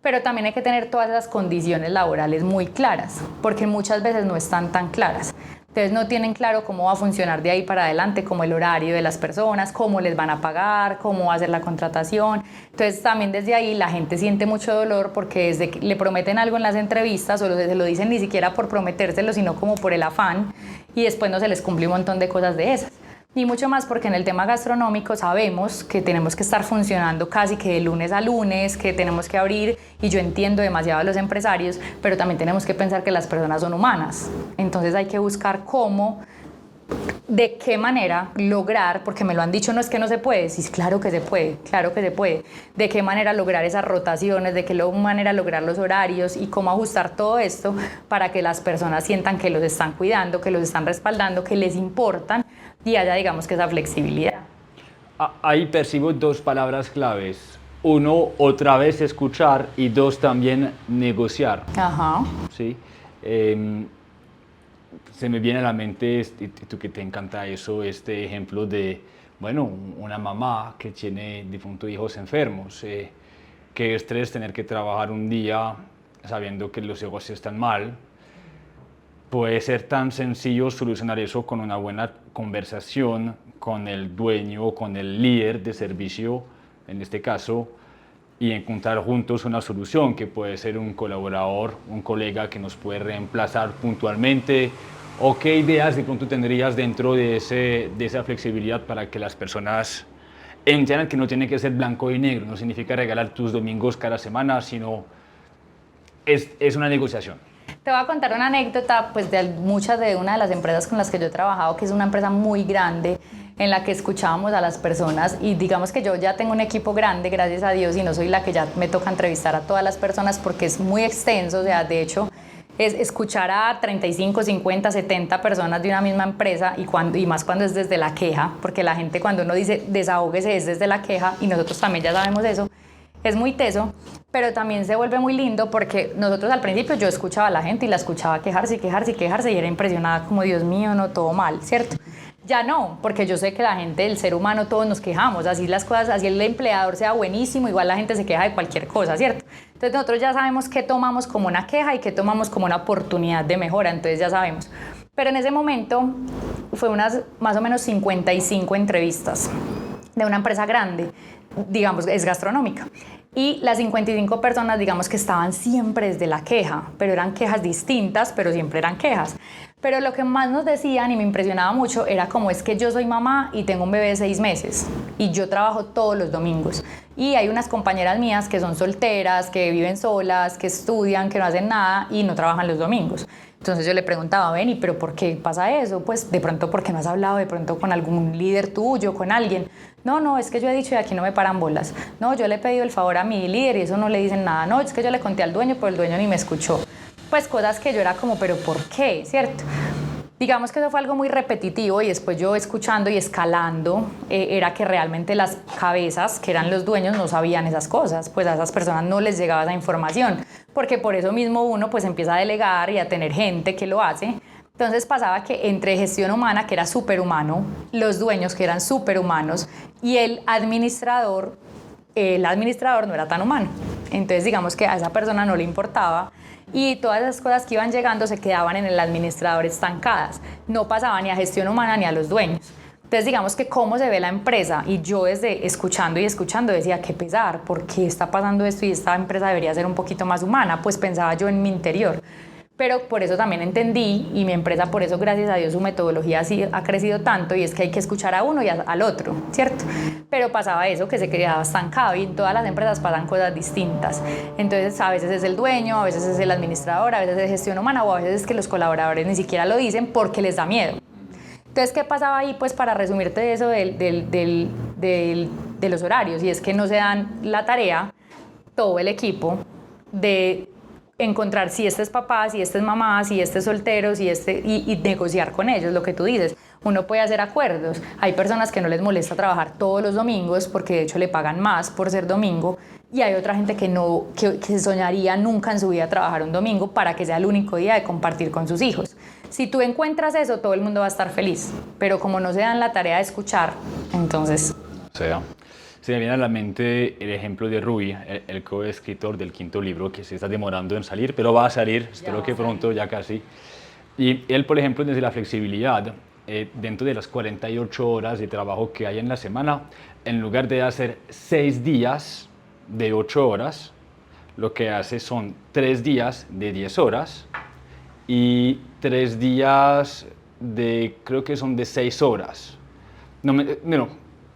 pero también hay que tener todas esas condiciones laborales muy claras, porque muchas veces no están tan claras. Entonces no tienen claro cómo va a funcionar de ahí para adelante, como el horario de las personas, cómo les van a pagar, cómo va a ser la contratación. Entonces también desde ahí la gente siente mucho dolor porque desde que le prometen algo en las entrevistas o se lo dicen ni siquiera por prometérselo, sino como por el afán y después no se les cumple un montón de cosas de esas. Y mucho más porque en el tema gastronómico sabemos que tenemos que estar funcionando casi que de lunes a lunes, que tenemos que abrir, y yo entiendo demasiado a los empresarios, pero también tenemos que pensar que las personas son humanas. Entonces hay que buscar cómo, de qué manera lograr, porque me lo han dicho, no es que no se puede, sí, claro que se puede, de qué manera lograr esas rotaciones, de qué manera lograr los horarios y cómo ajustar todo esto para que las personas sientan que los están cuidando, que los están respaldando, que les importan y haya, digamos, que esa flexibilidad.
Ahí percibo 2 palabras claves. 1, otra vez escuchar, y 2, también negociar.
Ajá.
¿Sí? se me viene a la mente, y tú que te encanta eso, este ejemplo de, bueno, una mamá que tiene de pronto hijos enfermos. Qué estrés tener que trabajar un día sabiendo que los hijos están mal. Puede ser tan sencillo solucionar eso con una buena conversación con el dueño o con el líder de servicio, en este caso, y encontrar juntos una solución que puede ser un colaborador, un colega que nos puede reemplazar puntualmente, o qué ideas de pronto tendrías dentro de esa flexibilidad para que las personas entiendan que no tiene que ser blanco y negro, no significa regalar tus domingos cada semana, sino es una negociación.
Te voy a contar una anécdota pues de muchas de una de las empresas con las que yo he trabajado, que es una empresa muy grande en la que escuchábamos a las personas, y digamos que yo ya tengo un equipo grande, gracias a Dios, y no soy la que ya me toca entrevistar a todas las personas porque es muy extenso. O sea, de hecho es escuchar a 35, 50, 70 personas de una misma empresa, y más cuando es desde la queja, porque la gente, cuando uno dice desahógese, es desde la queja, y nosotros también ya sabemos eso. Es muy teso, pero también se vuelve muy lindo porque nosotros al principio yo escuchaba a la gente y la escuchaba quejarse y quejarse y quejarse, y era impresionada como, Dios mío, no, todo mal, ¿cierto? Ya no, porque yo sé que la gente, el ser humano, todos nos quejamos, así las cosas, así el empleador sea buenísimo, igual la gente se queja de cualquier cosa, ¿cierto? Entonces nosotros ya sabemos qué tomamos como una queja y qué tomamos como una oportunidad de mejora, entonces ya sabemos. Pero en ese momento fue unas más o menos 55 entrevistas de una empresa grande, digamos, es gastronómica. Y las 55 personas, digamos que estaban siempre desde la queja, pero eran quejas distintas, pero siempre eran quejas. Pero lo que más nos decían y me impresionaba mucho era como, es que yo soy mamá y tengo un bebé de 6 meses y yo trabajo todos los domingos. Y hay unas compañeras mías que son solteras, que viven solas, que estudian, que no hacen nada y no trabajan los domingos. Entonces yo le preguntaba, Beni, ¿pero por qué pasa eso? Pues de pronto porque no has hablado de pronto con algún líder tuyo, con alguien. No, es que yo he dicho y aquí no me paran bolas. No, yo le he pedido el favor a mi líder y eso no le dicen nada. No, es que yo le conté al dueño, pero el dueño ni me escuchó. Pues cosas que yo era como, ¿pero por qué? ¿Cierto? Digamos que eso fue algo muy repetitivo, y después yo escuchando y escalando, era que realmente las cabezas, que eran los dueños, no sabían esas cosas, pues a esas personas no les llegaba esa información, porque por eso mismo uno pues empieza a delegar y a tener gente que lo hace. Entonces pasaba que entre gestión humana, que era superhumano, los dueños, que eran superhumanos, y el administrador no era tan humano. Entonces digamos que a esa persona no le importaba, y todas esas cosas que iban llegando se quedaban en el administrador estancadas, no pasaban ni a gestión humana ni a los dueños. Entonces digamos que cómo se ve la empresa, y yo desde escuchando y escuchando decía, qué pesar, ¿por qué está pasando esto? Y esta empresa debería ser un poquito más humana, pues pensaba yo en mi interior. Pero por eso también entendí, y mi empresa, por eso, gracias a Dios, su metodología sí ha crecido tanto, y es que hay que escuchar a uno y al otro, ¿cierto? Pero pasaba eso, que se quedaba estancado, y en todas las empresas pasan cosas distintas. Entonces a veces es el dueño, a veces es el administrador, a veces es gestión humana, o a veces es que los colaboradores ni siquiera lo dicen porque les da miedo. Entonces, ¿qué pasaba ahí? Pues para resumirte eso de los horarios, y es que no se dan la tarea, todo el equipo, de encontrar si este es papá, si este es mamá, si este es soltero, y negociar con ellos lo que tú dices. Uno puede hacer acuerdos. Hay personas que no les molesta trabajar todos los domingos porque de hecho le pagan más por ser domingo, y hay otra gente que soñaría nunca en su vida trabajar un domingo para que sea el único día de compartir con sus hijos. Si tú encuentras eso, todo el mundo va a estar feliz, pero como no se dan la tarea de escuchar, entonces...
O sea, se me viene a la mente el ejemplo de Rui, el coescritor del 5.º libro, que se está demorando en salir, pero va a salir, espero que pronto, ya casi. Y él, por ejemplo, desde la flexibilidad, dentro de las 48 horas de trabajo que hay en la semana, en lugar de hacer 6 días de 8 horas, lo que hace son 3 días de 10 horas y 3 días creo que son de 6 horas. No,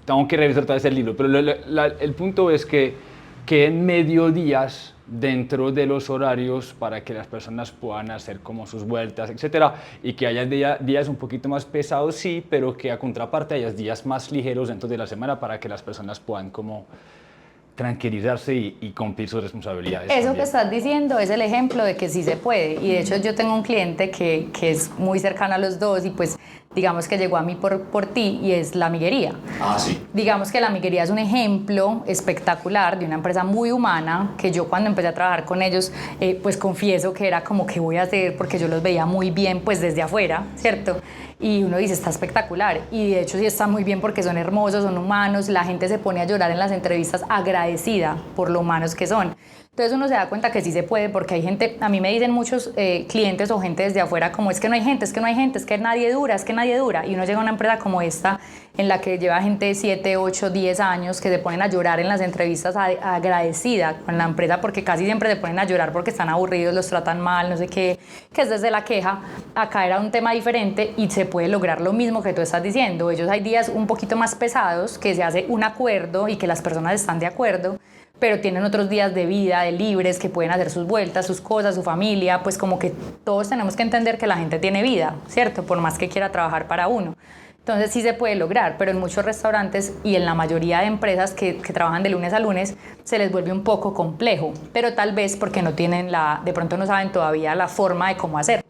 tengo que revisar todo ese libro, pero el punto es que en mediodías dentro de los horarios para que las personas puedan hacer como sus vueltas, etcétera, y que haya días un poquito más pesados, sí, pero que a contraparte haya días más ligeros dentro de la semana para que las personas puedan como tranquilizarse y cumplir sus responsabilidades.
Eso
también.
que estás diciendo es el ejemplo de que sí se puede. Y de hecho yo tengo un cliente que es muy cercano a los dos y pues digamos que llegó a mí por ti y es la amiguería.
Ah, sí.
Digamos que la amiguería es un ejemplo espectacular de una empresa muy humana que yo cuando empecé a trabajar con ellos pues confieso que era como que voy a hacer porque yo los veía muy bien pues desde afuera, ¿cierto? Y uno dice, está espectacular. Y de hecho sí está muy bien porque son hermosos, son humanos, la gente se pone a llorar en las entrevistas agradecida por lo humanos que son. Entonces uno se da cuenta que sí se puede porque hay gente, a mí me dicen muchos clientes o gente desde afuera como es que no hay gente, es que no hay gente, es que nadie dura, es que nadie dura. Y uno llega a una empresa como esta en la que lleva gente de 7, 8, 10 años que se ponen a llorar en las entrevistas agradecida con la empresa porque casi siempre se ponen a llorar porque están aburridos, los tratan mal, no sé qué, que es desde la queja. Acá era un tema diferente y se puede lograr lo mismo que tú estás diciendo. Ellos hay días un poquito más pesados que se hace un acuerdo y que las personas están de acuerdo, pero tienen otros días de vida, de libres, que pueden hacer sus vueltas, sus cosas, su familia, pues como que todos tenemos que entender que la gente tiene vida, ¿cierto? Por más que quiera trabajar para uno. Entonces sí se puede lograr, pero en muchos restaurantes y en la mayoría de empresas que trabajan de lunes a lunes se les vuelve un poco complejo, pero tal vez porque no tienen de pronto no saben todavía la forma de cómo hacerlo.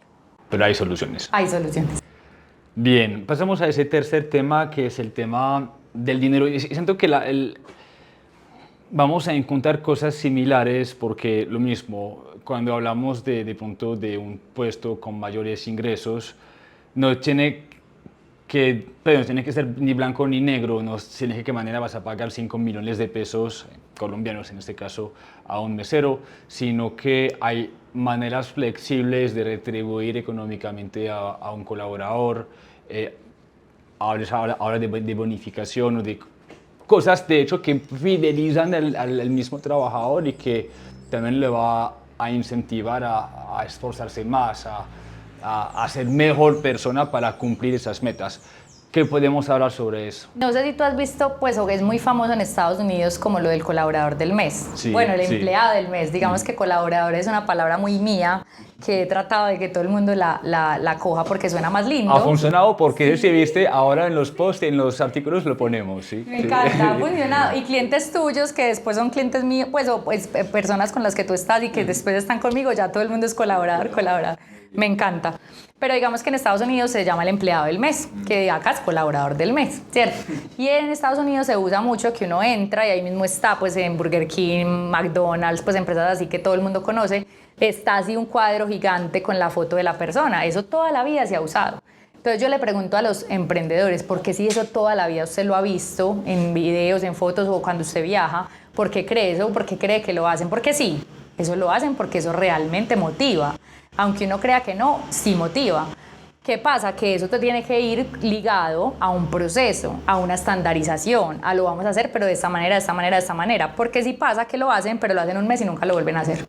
Pero hay soluciones.
Hay soluciones.
Bien, pasamos a ese tercer tema que es el tema del dinero. Y siento que vamos a encontrar cosas similares porque lo mismo, cuando hablamos de pronto de un puesto con mayores ingresos, no tiene no tiene que ser ni blanco ni negro, no tiene que qué manera vas a pagar 5 millones de pesos colombianos en este caso a un mesero, sino que hay maneras flexibles de retribuir económicamente a un colaborador, habla de bonificación o de cosas de hecho que fidelizan al mismo trabajador y que también le va a incentivar a esforzarse más, a ser mejor persona para cumplir esas metas. ¿Qué podemos hablar sobre eso?
No sé si tú has visto, pues, o es muy famoso en Estados Unidos como lo del colaborador del mes.
Sí,
bueno, el
sí.
empleado del mes. Digamos que colaborador es una palabra muy mía que he tratado de que todo el mundo la coja porque suena más lindo.
Ha funcionado porque si viste ahora en los posts, en los artículos lo ponemos, ¿sí?
Me encanta, ha funcionado. Y clientes tuyos que después son clientes míos, pues, o pues, personas con las que tú estás y que después están conmigo, ya todo el mundo es colaborador. Me encanta. Pero digamos que en Estados Unidos se llama el empleado del mes, que acá es colaborador del mes, ¿cierto? Y en Estados Unidos se usa mucho que uno entra y ahí mismo está, pues en Burger King, McDonald's, pues empresas así que todo el mundo conoce, está así un cuadro gigante con la foto de la persona. Eso toda la vida se ha usado. Entonces yo le pregunto a los emprendedores, ¿por qué si eso toda la vida usted lo ha visto en videos, en fotos o cuando usted viaja? ¿Por qué cree eso? ¿Por qué cree que lo hacen? Porque sí, eso lo hacen porque eso realmente motiva. Aunque uno crea que no, sí motiva. ¿Qué pasa? Que eso te tiene que ir ligado a un proceso, a una estandarización, a lo vamos a hacer pero de esta manera, de esta manera, de esta manera. Porque sí pasa que lo hacen, pero lo hacen un mes y nunca lo vuelven a hacer.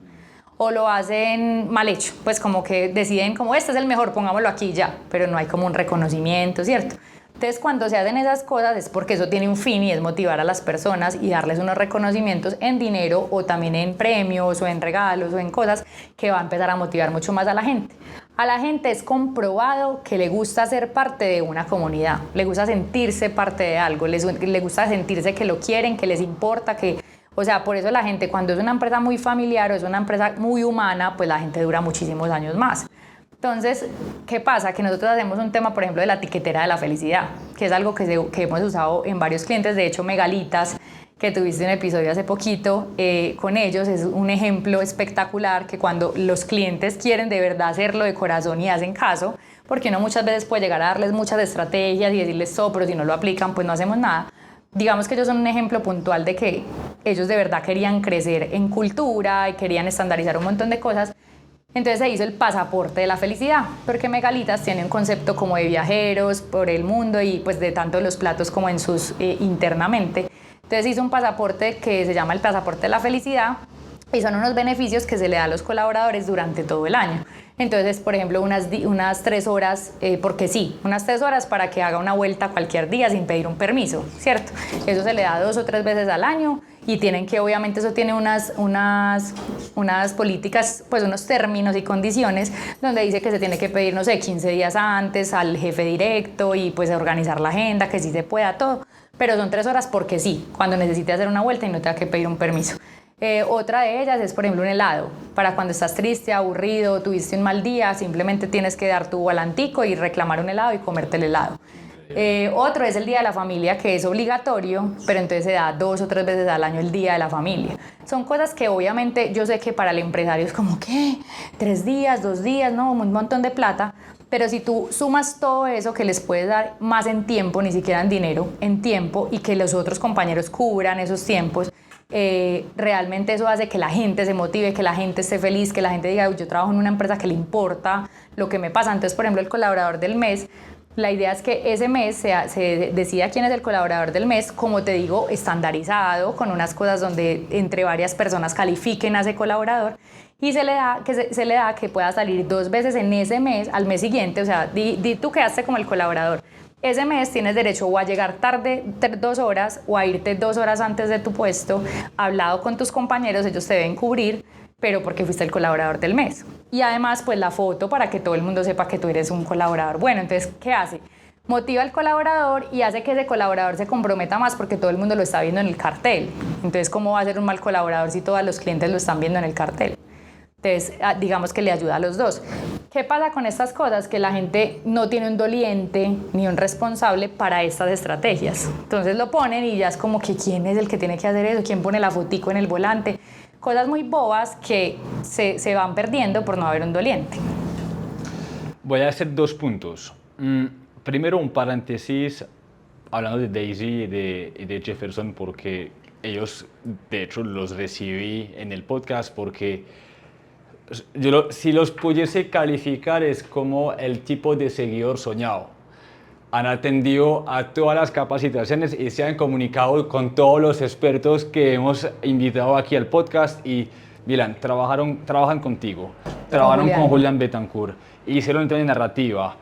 O lo hacen mal hecho, pues como que deciden como este es el mejor, pongámoslo aquí ya, pero no hay como un reconocimiento, ¿cierto? Entonces cuando se hacen esas cosas es porque eso tiene un fin y es motivar a las personas y darles unos reconocimientos en dinero o también en premios o en regalos o en cosas que va a empezar a motivar mucho más a la gente. A la gente es comprobado que le gusta ser parte de una comunidad, le gusta sentirse parte de algo, le gusta sentirse que lo quieren, que les importa, o sea, por eso la gente cuando es una empresa muy familiar o es una empresa muy humana, pues la gente dura muchísimos años más. Entonces, ¿qué pasa? Que nosotros hacemos un tema, por ejemplo, de la tiquetera de la felicidad, que es algo que hemos usado en varios clientes. De hecho, Megalitas, que tuviste un episodio hace poquito con ellos, es un ejemplo espectacular que cuando los clientes quieren de verdad hacerlo de corazón y hacen caso, porque uno muchas veces puede llegar a darles muchas estrategias y decirles todo, pero si no lo aplican, pues no hacemos nada. Digamos que ellos son un ejemplo puntual de que ellos de verdad querían crecer en cultura y querían estandarizar un montón de cosas. Entonces se hizo el pasaporte de la felicidad, porque Megalitas tiene un concepto como de viajeros por el mundo y pues de tanto los platos como en sus internamente. Entonces hizo un pasaporte que se llama el pasaporte de la felicidad y son unos beneficios que se le da a los colaboradores durante todo el año. Entonces, por ejemplo, unas 3 horas, porque sí, unas 3 horas para que haga una vuelta cualquier día sin pedir un permiso, ¿cierto? Eso se le da 2 o 3 veces al año y tienen que, obviamente, eso tiene unas políticas, pues unos términos y condiciones donde dice que se tiene que pedir, no sé, 15 días antes al jefe directo y pues organizar la agenda, que sí se pueda todo. pero son 3 horas porque sí, cuando necesites hacer una vuelta y no te da que pedir un permiso. Otra de ellas es, por ejemplo, un helado. Para cuando estás triste, aburrido, tuviste un mal día, simplemente tienes que dar tu volantico y reclamar un helado y comerte el helado. Otro es el Día de la Familia, que es obligatorio, pero entonces se da 2 o 3 veces al año el Día de la Familia. Son cosas que obviamente yo sé que para el empresario es como, ¿qué? 3 días, 2 días, no, un montón de plata. Pero si tú sumas todo eso que les puedes dar más en tiempo, ni siquiera en dinero, en tiempo, y que los otros compañeros cubran esos tiempos, realmente eso hace que la gente se motive, que la gente esté feliz, que la gente diga, yo trabajo en una empresa que le importa lo que me pasa. Entonces, por ejemplo, el colaborador del mes, la idea es que ese mes se decida quién es el colaborador del mes, como te digo, estandarizado, con unas cosas donde entre varias personas califiquen a ese colaborador, y se le da que pueda salir 2 veces en ese mes, al mes siguiente. O sea, di tú quedaste como el colaborador. Ese mes tienes derecho o a llegar tarde 2 horas o a irte 2 horas antes de tu puesto, hablado con tus compañeros, ellos te deben cubrir, pero porque fuiste el colaborador del mes. Y además, pues la foto para que todo el mundo sepa que tú eres un colaborador bueno. Entonces, ¿qué hace? Motiva al colaborador y hace que ese colaborador se comprometa más porque todo el mundo lo está viendo en el cartel. Entonces, ¿cómo va a ser un mal colaborador si todos los clientes lo están viendo en el cartel? Entonces, digamos que le ayuda a los dos. ¿Qué pasa con estas cosas? Que la gente no tiene un doliente ni un responsable para estas estrategias. Entonces lo ponen y ya es como que ¿quién es el que tiene que hacer eso? ¿Quién pone la fotico en el volante? Cosas muy bobas que se van perdiendo por no haber un doliente.
Voy a hacer 2 puntos. Primero, un paréntesis hablando de Daisy y de Jefferson, porque ellos, de hecho, los recibí en el podcast porque si los pudiese calificar es como el tipo de seguidor soñado. Han atendido a todas las capacitaciones y se han comunicado con todos los expertos que hemos invitado aquí al podcast y, Milan, trabajan contigo, trabajaron con Julián Betancourt, hicieron de narrativa.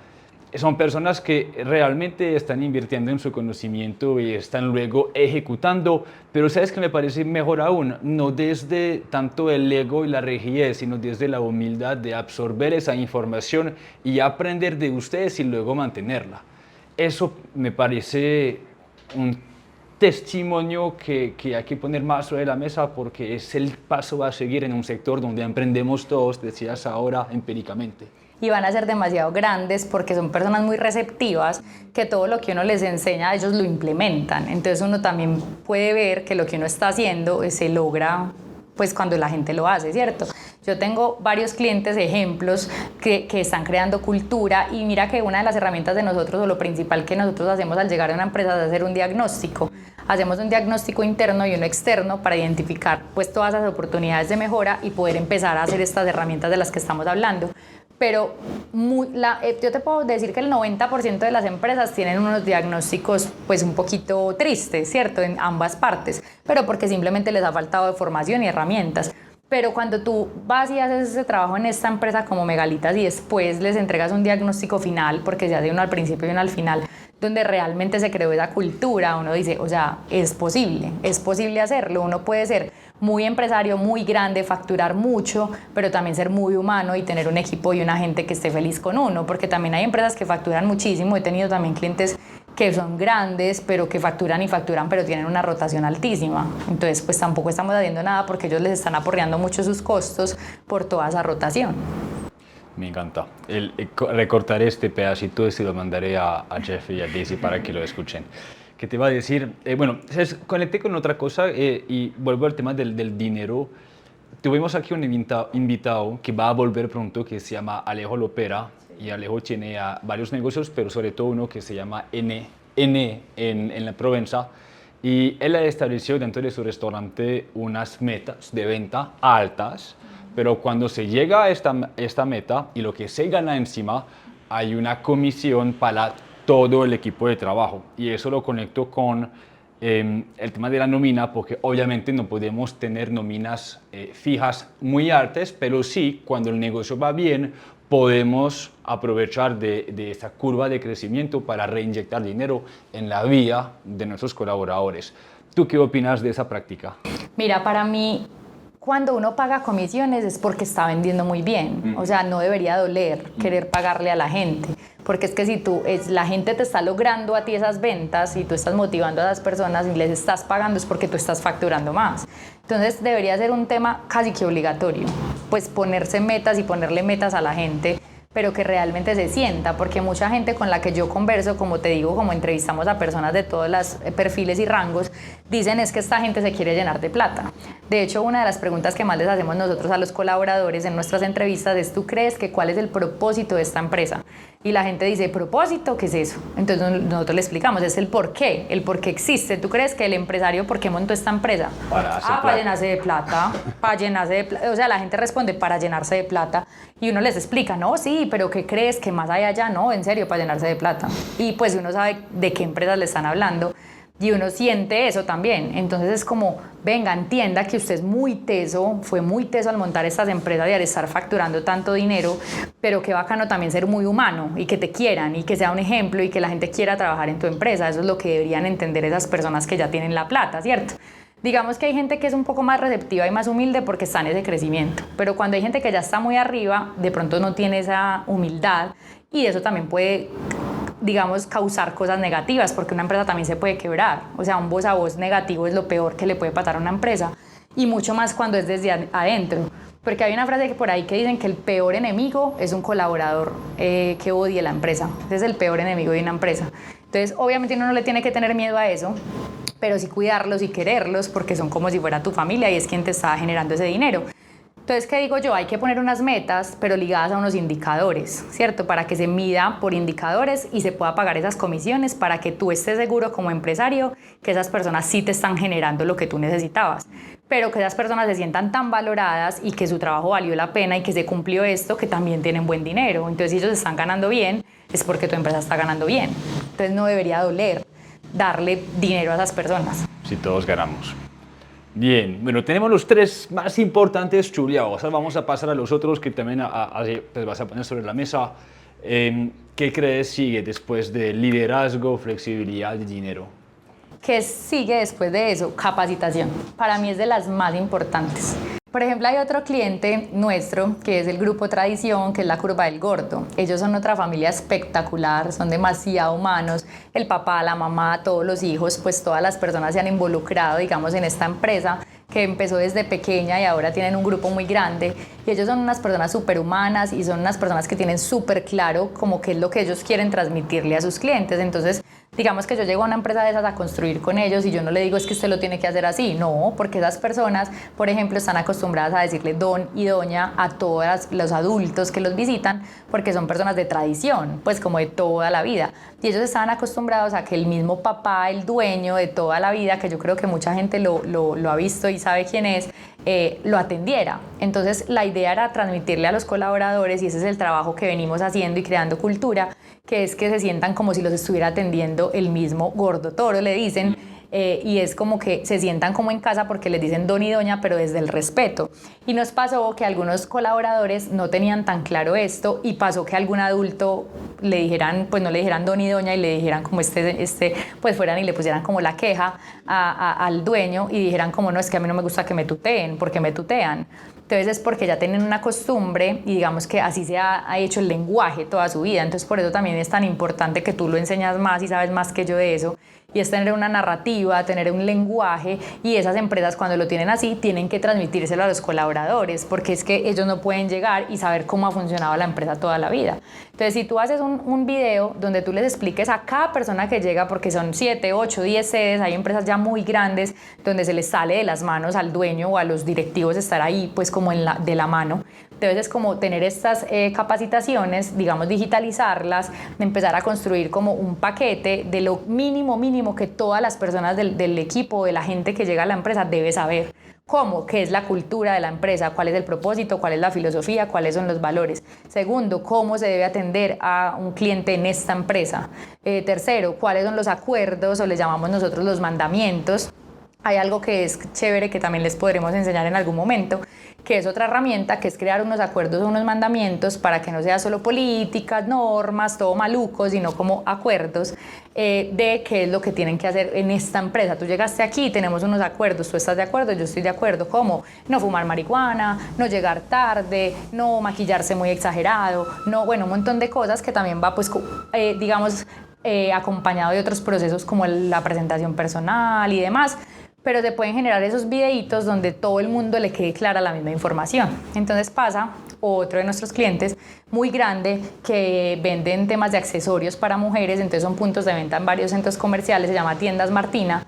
Son personas que realmente están invirtiendo en su conocimiento y están luego ejecutando, pero ¿sabes qué me parece mejor aún? No desde tanto el ego y la rigidez, sino desde la humildad de absorber esa información y aprender de ustedes y luego mantenerla. Eso me parece un testimonio que hay que poner más sobre la mesa porque es el paso a seguir en un sector donde emprendemos todos, decías ahora, empíricamente.
Y van a ser demasiado grandes porque son personas muy receptivas que todo lo que uno les enseña ellos lo implementan. Entonces uno también puede ver que lo que uno está haciendo se logra pues cuando la gente lo hace, ¿cierto? Yo tengo varios clientes, ejemplos, que están creando cultura y mira que una de las herramientas de nosotros o lo principal que nosotros hacemos al llegar a una empresa es hacer un diagnóstico. Hacemos un diagnóstico interno y uno externo para identificar pues todas las oportunidades de mejora y poder empezar a hacer estas herramientas de las que estamos hablando. Pero yo te puedo decir que el 90% de las empresas tienen unos diagnósticos pues un poquito tristes, ¿cierto? En ambas partes, pero porque simplemente les ha faltado de formación y herramientas. Pero cuando tú vas y haces ese trabajo en esta empresa como Megalitas y después les entregas un diagnóstico final, porque se hace uno al principio y uno al final, donde realmente se creó esa cultura, uno dice, o sea, es posible hacerlo, uno puede ser muy empresario, muy grande, facturar mucho, pero también ser muy humano y tener un equipo y una gente que esté feliz con uno, porque también hay empresas que facturan muchísimo, he tenido también clientes que son grandes, pero que facturan y facturan, pero tienen una rotación altísima. Entonces, pues tampoco estamos haciendo nada porque ellos les están aporreando mucho sus costos por toda esa rotación.
Me encanta. Recortaré este pedacito y se lo mandaré a Jeff y a Daisy para que lo escuchen. ¿Qué te iba a decir? Bueno, conecté con otra cosa y vuelvo al tema del dinero. Tuvimos aquí un invitado que va a volver pronto, que se llama Alejo Lopera. Y Alejo tiene varios negocios, pero sobre todo uno que se llama N en la Provenza. Y él ha establecido dentro de su restaurante unas metas de venta altas, pero cuando se llega a esta meta y lo que se gana encima, hay una comisión para todo el equipo de trabajo. Y eso lo conecto con el tema de la nómina, porque obviamente no podemos tener nóminas fijas muy altas, pero sí, cuando el negocio va bien, podemos aprovechar de esta curva de crecimiento para reinyectar dinero en la vida de nuestros colaboradores. ¿Tú qué opinas de esa práctica?
Mira, para mí, cuando uno paga comisiones es porque está vendiendo muy bien. O sea, no debería doler querer pagarle a la gente. Porque es que si la gente te está logrando a ti esas ventas y tú estás motivando a esas personas y les estás pagando es porque tú estás facturando más. Entonces debería ser un tema casi que obligatorio, pues ponerse metas y ponerle metas a la gente, pero que realmente se sienta, porque mucha gente con la que yo converso, como te digo, como entrevistamos a personas de todos los perfiles y rangos, dicen es que esta gente se quiere llenar de plata. De hecho, una de las preguntas que más les hacemos nosotros a los colaboradores en nuestras entrevistas es, ¿tú crees que cuál es el propósito de esta empresa? Y la gente dice, ¿propósito? ¿Qué es eso? Entonces nosotros le explicamos, es el por qué existe. ¿Tú crees que el empresario por qué montó esta empresa? Para llenarse de plata, para llenarse de plata. O sea, la gente responde, para llenarse de plata. Y uno les explica, no, sí, pero ¿qué crees? Que más hay allá, no, en serio, para llenarse de plata. Y pues uno sabe de qué empresas le están hablando. Y uno siente eso también. Entonces es como, venga, entienda que usted es muy teso, fue muy teso al montar estas empresas y al estar facturando tanto dinero, pero qué bacano también ser muy humano y que te quieran y que sea un ejemplo y que la gente quiera trabajar en tu empresa. Eso es lo que deberían entender esas personas que ya tienen la plata, ¿cierto? Digamos que hay gente que es un poco más receptiva y más humilde porque está en ese crecimiento, pero cuando hay gente que ya está muy arriba, de pronto no tiene esa humildad y eso también puede, digamos, causar cosas negativas, porque una empresa también se puede quebrar. O sea, un voz a voz negativo es lo peor que le puede pasar a una empresa, y mucho más cuando es desde adentro. Porque hay una frase que por ahí que dicen que el peor enemigo es un colaborador que odie la empresa. Ese es el peor enemigo de una empresa. Entonces, obviamente uno no le tiene que tener miedo a eso, pero sí cuidarlos y quererlos, porque son como si fuera tu familia y es quien te está generando ese dinero. Entonces, ¿qué digo yo? Hay que poner unas metas, pero ligadas a unos indicadores, ¿cierto? Para que se mida por indicadores y se pueda pagar esas comisiones para que tú estés seguro como empresario que esas personas sí te están generando lo que tú necesitabas. Pero que esas personas se sientan tan valoradas y que su trabajo valió la pena y que se cumplió esto, que también tienen buen dinero. Entonces, si ellos están ganando bien, es porque tu empresa está ganando bien. Entonces, no debería doler darle dinero a esas personas.
Si todos ganamos. Bien, bueno, tenemos los tres más importantes chuleados. Vamos a pasar a los otros que también pues vas a poner sobre la mesa. ¿Qué crees sigue después de liderazgo, flexibilidad y dinero?
¿Qué sigue después de eso? Capacitación. Para mí es de las más importantes. Por ejemplo, hay otro cliente nuestro que es el Grupo Tradición, que es la Curva del Gordo. Ellos son otra familia espectacular, son demasiado humanos. El papá, la mamá, todos los hijos, pues todas las personas se han involucrado, digamos, en esta empresa que empezó desde pequeña y ahora tienen un grupo muy grande. Y ellos son unas personas súper humanas y son unas personas que tienen súper claro como qué es lo que ellos quieren transmitirle a sus clientes. Entonces, digamos que yo llego a una empresa de esas a construir con ellos y yo no le digo es que usted lo tiene que hacer así, no, porque esas personas, por ejemplo, están acostumbradas a decirle don y doña a todos los adultos que los visitan porque son personas de tradición, pues como de toda la vida. Y ellos estaban acostumbrados a que el mismo papá, el dueño de toda la vida, que yo creo que mucha gente lo ha visto y sabe quién es, lo atendiera. Entonces la idea era transmitirle a los colaboradores, y ese es el trabajo que venimos haciendo y creando cultura, que es que se sientan como si los estuviera atendiendo el mismo gordo toro, le dicen, y es como que se sientan como en casa porque les dicen don y doña, pero desde el respeto. Y nos pasó que algunos colaboradores no tenían tan claro esto y pasó que algún adulto le dijeran, pues no le dijeran don y doña y le dijeran como pues fueran y le pusieran como la queja al dueño y dijeran como no, es que a mí no me gusta que me tuteen, porque me tutean. Entonces es porque ya tienen una costumbre y digamos que así se ha hecho el lenguaje toda su vida. Entonces por eso también es tan importante que tú lo enseñas más y sabes más que yo de eso. Y es tener una narrativa, tener un lenguaje, y esas empresas cuando lo tienen así tienen que transmitírselo a los colaboradores, porque es que ellos no pueden llegar y saber cómo ha funcionado la empresa toda la vida. Entonces si tú haces un video donde tú les expliques a cada persona que llega, porque son 7, 8, 10 sedes, hay empresas ya muy grandes donde se les sale de las manos al dueño o a los directivos estar ahí pues como de la mano. Entonces es como tener estas capacitaciones, digamos digitalizarlas, de empezar a construir como un paquete de lo mínimo que todas las personas del equipo, de la gente que llega a la empresa debe saber. ¿Cómo? ¿Qué es la cultura de la empresa? ¿Cuál es el propósito? ¿Cuál es la filosofía? ¿Cuáles son los valores? Segundo, ¿cómo se debe atender a un cliente en esta empresa? Tercero, ¿cuáles son los acuerdos o les llamamos nosotros los mandamientos hay algo que es chévere que también les podremos enseñar en algún momento, que es otra herramienta, que es crear unos acuerdos o unos mandamientos para que no sea solo políticas, normas, todo maluco, sino como acuerdos de qué es lo que tienen que hacer en esta empresa. Tú llegaste aquí, tenemos unos acuerdos, tú estás de acuerdo, yo estoy de acuerdo, como no fumar marihuana, no llegar tarde, no maquillarse muy exagerado, no, bueno, un montón de cosas que también va, pues, digamos, acompañado de otros procesos como la presentación personal y demás, pero se pueden generar esos videitos donde todo el mundo le quede clara la misma información. Entonces pasa otro de nuestros clientes muy grande que venden temas de accesorios para mujeres, entonces son puntos de venta en varios centros comerciales, se llama Tiendas Martina.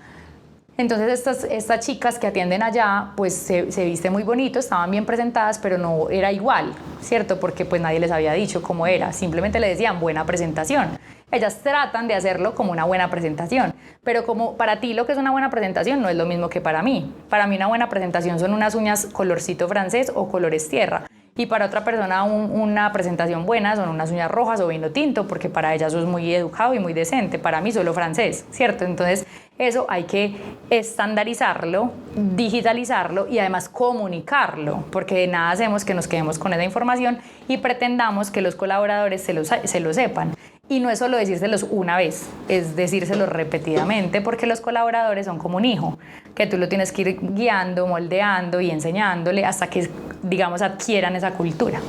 Entonces estas chicas que atienden allá pues se visten muy bonito, estaban bien presentadas, pero no era igual, ¿cierto? Porque pues nadie les había dicho cómo era, simplemente le decían buena presentación. Ellas tratan de hacerlo como una buena presentación, pero como para ti lo que es una buena presentación no es lo mismo que para mí. Para mí una buena presentación son unas uñas colorcito francés o colores tierra, y para otra persona una presentación buena son unas uñas rojas o vino tinto, porque para ella eso es muy educado y muy decente, para mí solo francés, ¿cierto? Entonces eso hay que estandarizarlo, digitalizarlo y además comunicarlo, porque de nada hacemos que nos quedemos con esa información y pretendamos que los colaboradores se lo sepan. Y no es solo decírselos una vez, es decírselos repetidamente, porque los colaboradores son como un hijo, que tú lo tienes que ir guiando, moldeando y enseñándole hasta que, digamos, adquieran esa cultura.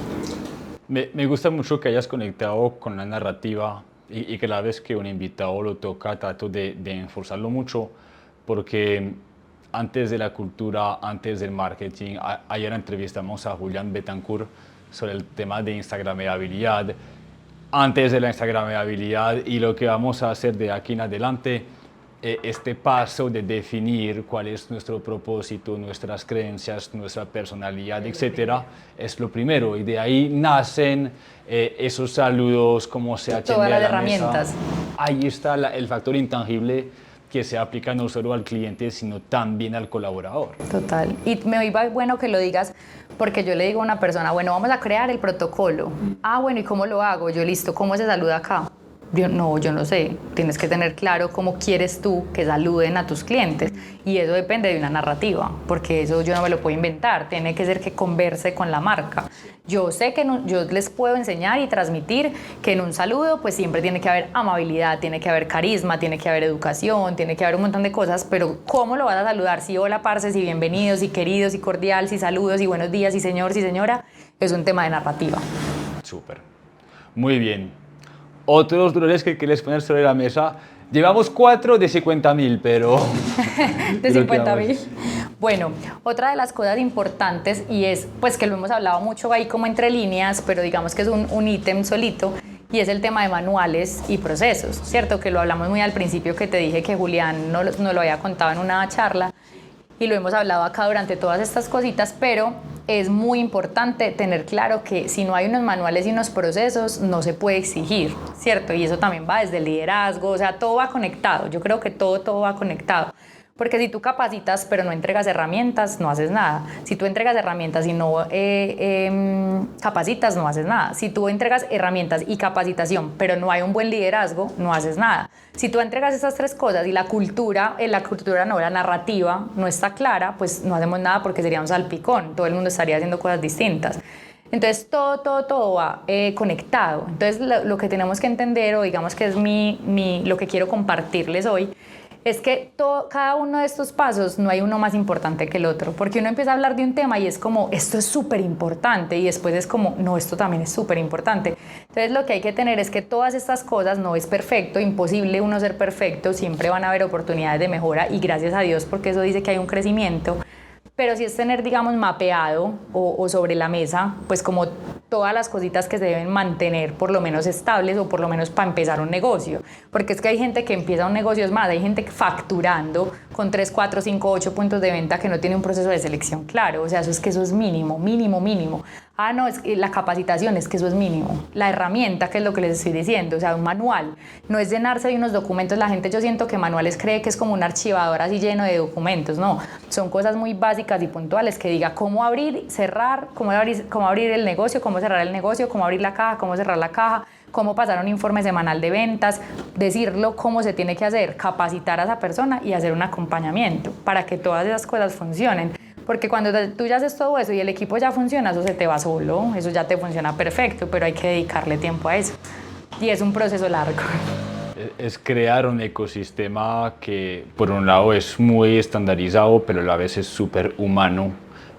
Me gusta mucho que hayas conectado con la narrativa y que cada vez que un invitado lo toca trato de enforzarlo mucho, porque antes de la cultura, antes del marketing, ayer entrevistamos a Julián Betancourt sobre el tema de instagramabilidad, antes de la instagramabilidad, y lo que vamos a hacer de aquí en adelante, este paso de definir cuál es nuestro propósito, nuestras creencias, nuestra personalidad, etcétera, es lo primero, y de ahí nacen esos saludos, cómo se atiende
todas
a
las
la
herramientas.
mesa. Ahí está el factor intangible que se aplica no solo al cliente, sino también al colaborador.
Total. Y me iba bueno que lo digas, porque yo le digo a una persona, bueno, vamos a crear el protocolo. Ah, bueno, ¿y cómo lo hago? Yo, listo, ¿cómo se saluda acá? Yo no sé, tienes que tener claro cómo quieres tú que saluden a tus clientes, y eso depende de una narrativa, porque eso yo no me lo puedo inventar, tiene que ser que converse con la marca. Yo sé que yo les puedo enseñar y transmitir que en un saludo pues siempre tiene que haber amabilidad, tiene que haber carisma, tiene que haber educación, tiene que haber un montón de cosas, pero ¿cómo lo vas a saludar? Si hola, parce, si bienvenidos, si queridos, si cordial, si saludos, si buenos días, si señor, si señora, es un tema de narrativa.
Súper. Muy bien. Otros dolores que quieres poner sobre la mesa. Llevamos 4 de 50.000, pero...
de 50.000. Bueno, otra de las cosas importantes, y es pues que lo hemos hablado mucho ahí como entre líneas, pero digamos que es un ítem solito, y es el tema de manuales y procesos, ¿cierto? Que lo hablamos muy al principio, que te dije que Julián no lo había contado en una charla, y lo hemos hablado acá durante todas estas cositas, pero es muy importante tener claro que si no hay unos manuales y unos procesos, no se puede exigir, ¿cierto? Y eso también va desde el liderazgo, o sea, todo va conectado, yo creo que todo va conectado. Porque si tú capacitas pero no entregas herramientas, no haces nada. Si tú entregas herramientas y no capacitas, no haces nada. Si tú entregas herramientas y capacitación pero no hay un buen liderazgo, no haces nada. Si tú entregas esas tres cosas y la narrativa no está clara, pues no hacemos nada, porque sería un salpicón. Todo el mundo estaría haciendo cosas distintas. Entonces todo va conectado. Entonces lo que tenemos que entender, o digamos que es lo que quiero compartirles hoy, es que cada uno de estos pasos no hay uno más importante que el otro, porque uno empieza a hablar de un tema y es como, esto es súper importante, y después es como, no, esto también es súper importante. Entonces lo que hay que tener es que todas estas cosas, no es perfecto, imposible uno ser perfecto, siempre van a haber oportunidades de mejora, y gracias a Dios, porque eso dice que hay un crecimiento. Pero sí es tener, digamos, mapeado o sobre la mesa, pues como todas las cositas que se deben mantener por lo menos estables, o por lo menos para empezar un negocio. Porque es que hay gente que empieza un negocio, es más, hay gente facturando con 3, 4, 5, 8 puntos de venta que no tiene un proceso de selección claro. O sea, eso es mínimo. Ah, no, es que la capacitación, es que eso es mínimo. La herramienta, que es lo que les estoy diciendo, o sea, un manual. No es llenarse de unos documentos. La gente, yo siento que manuales cree que es como un archivador así lleno de documentos. No, son cosas muy básicas y puntuales que diga cómo abrir, cerrar, cómo abrir el negocio, cómo cerrar el negocio, cómo abrir la caja, cómo cerrar la caja, cómo pasar un informe semanal de ventas, decirlo cómo se tiene que hacer, capacitar a esa persona y hacer un acompañamiento para que todas esas cosas funcionen. Porque cuando tú ya haces todo eso y el equipo ya funciona, eso se te va solo, eso ya te funciona perfecto, pero hay que dedicarle tiempo a eso. Y es un proceso largo.
Es crear un ecosistema que por un lado es muy estandarizado, pero a la vez es súper humano,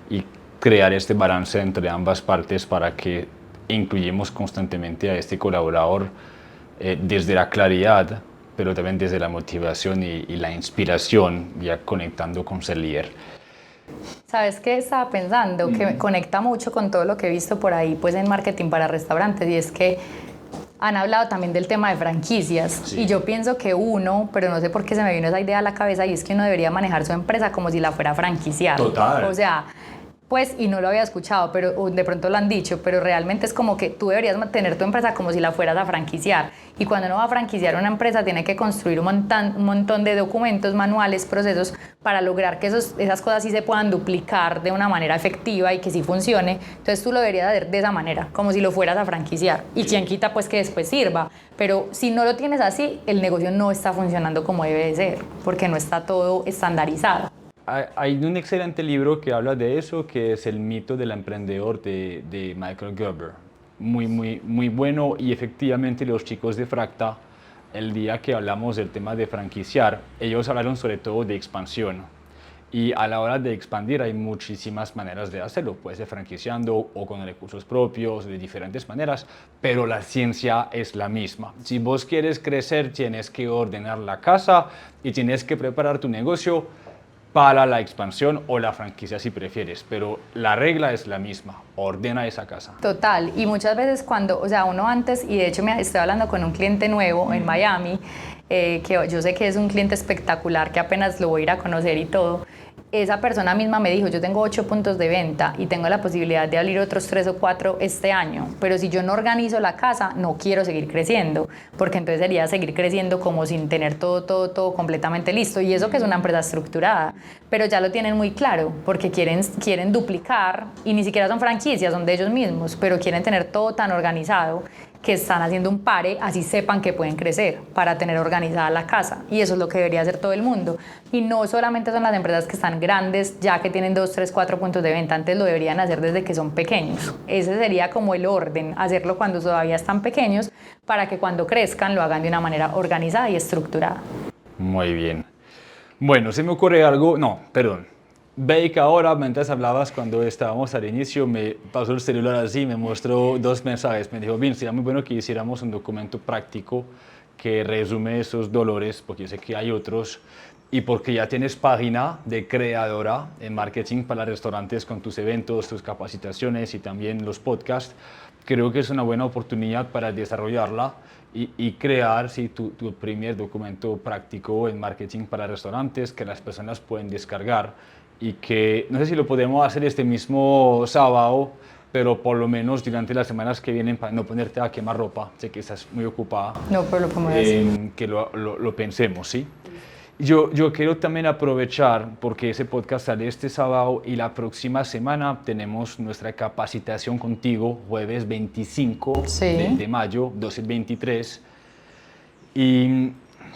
y crear este balance entre ambas partes para que incluyamos constantemente a este colaborador desde la claridad, pero también desde la motivación y la inspiración, ya conectando con ser líder.
¿Sabes qué estaba pensando? Que me conecta mucho con todo lo que he visto por ahí pues en marketing para restaurantes, y es que han hablado también del tema de franquicias. Sí. Y yo pienso que pero no sé por qué se me vino esa idea a la cabeza, y es que uno debería manejar su empresa como si la fuera a franquiciar.
Total.
O sea, pues, y no lo había escuchado, pero de pronto lo han dicho, pero realmente es como que tú deberías mantener tu empresa como si la fueras a franquiciar. Y cuando uno va a franquiciar una empresa, tiene que construir un montón de documentos, manuales, procesos para lograr que esas cosas sí se puedan duplicar de una manera efectiva y que sí funcione. Entonces tú lo deberías hacer de esa manera, como si lo fueras a franquiciar. Y quien quita pues que después sirva. Pero si no lo tienes así, el negocio no está funcionando como debe de ser, porque no está todo estandarizado.
Hay un excelente libro que habla de eso, que es El mito del emprendedor de Michael Gerber. Muy bueno, y efectivamente los chicos de Fracta, el día que hablamos del tema de franquiciar, ellos hablaron sobre todo de expansión. Y a la hora de expandir hay muchísimas maneras de hacerlo. Puede ser franquiciando o con recursos propios, de diferentes maneras, pero la ciencia es la misma. Si vos quieres crecer, tienes que ordenar la casa y tienes que preparar tu negocio para la expansión o la franquicia si prefieres, pero la regla es la misma: ordena esa casa.
Total, y muchas veces uno antes, y de hecho estoy hablando con un cliente nuevo en Miami, que yo sé que es un cliente espectacular, que apenas lo voy a ir a conocer y todo. Esa persona misma me dijo: yo tengo 8 puntos de venta y tengo la posibilidad de abrir otros 3 o 4 este año, pero si yo no organizo la casa, no quiero seguir creciendo, porque entonces sería seguir creciendo como sin tener todo completamente listo, y eso que es una empresa estructurada, pero ya lo tienen muy claro, porque quieren duplicar, y ni siquiera son franquicias, son de ellos mismos, pero quieren tener todo tan organizado que están haciendo un pare, así sepan que pueden crecer, para tener organizada la casa. Y eso es lo que debería hacer todo el mundo. Y no solamente son las empresas que están grandes, ya que tienen 2, 3, 4 puntos de venta. Antes lo deberían hacer desde que son pequeños. Ese sería como el orden, hacerlo cuando todavía están pequeños, para que cuando crezcan lo hagan de una manera organizada y estructurada.
Muy bien. Bueno, se me ocurre algo. Bake ahora, mientras hablabas, cuando estábamos al inicio, me pasó el celular así, me mostró 2 mensajes. Me dijo: Vince, sería muy bueno que hiciéramos un documento práctico que resume esos dolores, porque yo sé que hay otros, y porque ya tienes página de creadora en marketing para restaurantes con tus eventos, tus capacitaciones y también los podcasts. Creo que es una buena oportunidad para desarrollarla y crear tu primer documento práctico en marketing para restaurantes que las personas pueden descargar, y que no sé si lo podemos hacer este mismo sábado, pero por lo menos durante las semanas que vienen, para no ponerte a quemar ropa, sé que estás muy ocupada.
No, pero lo podemos hacer.
Que lo pensemos, ¿sí? Yo quiero también aprovechar, porque ese podcast sale este sábado y la próxima semana tenemos nuestra capacitación contigo, jueves 25 de mayo 2023. Y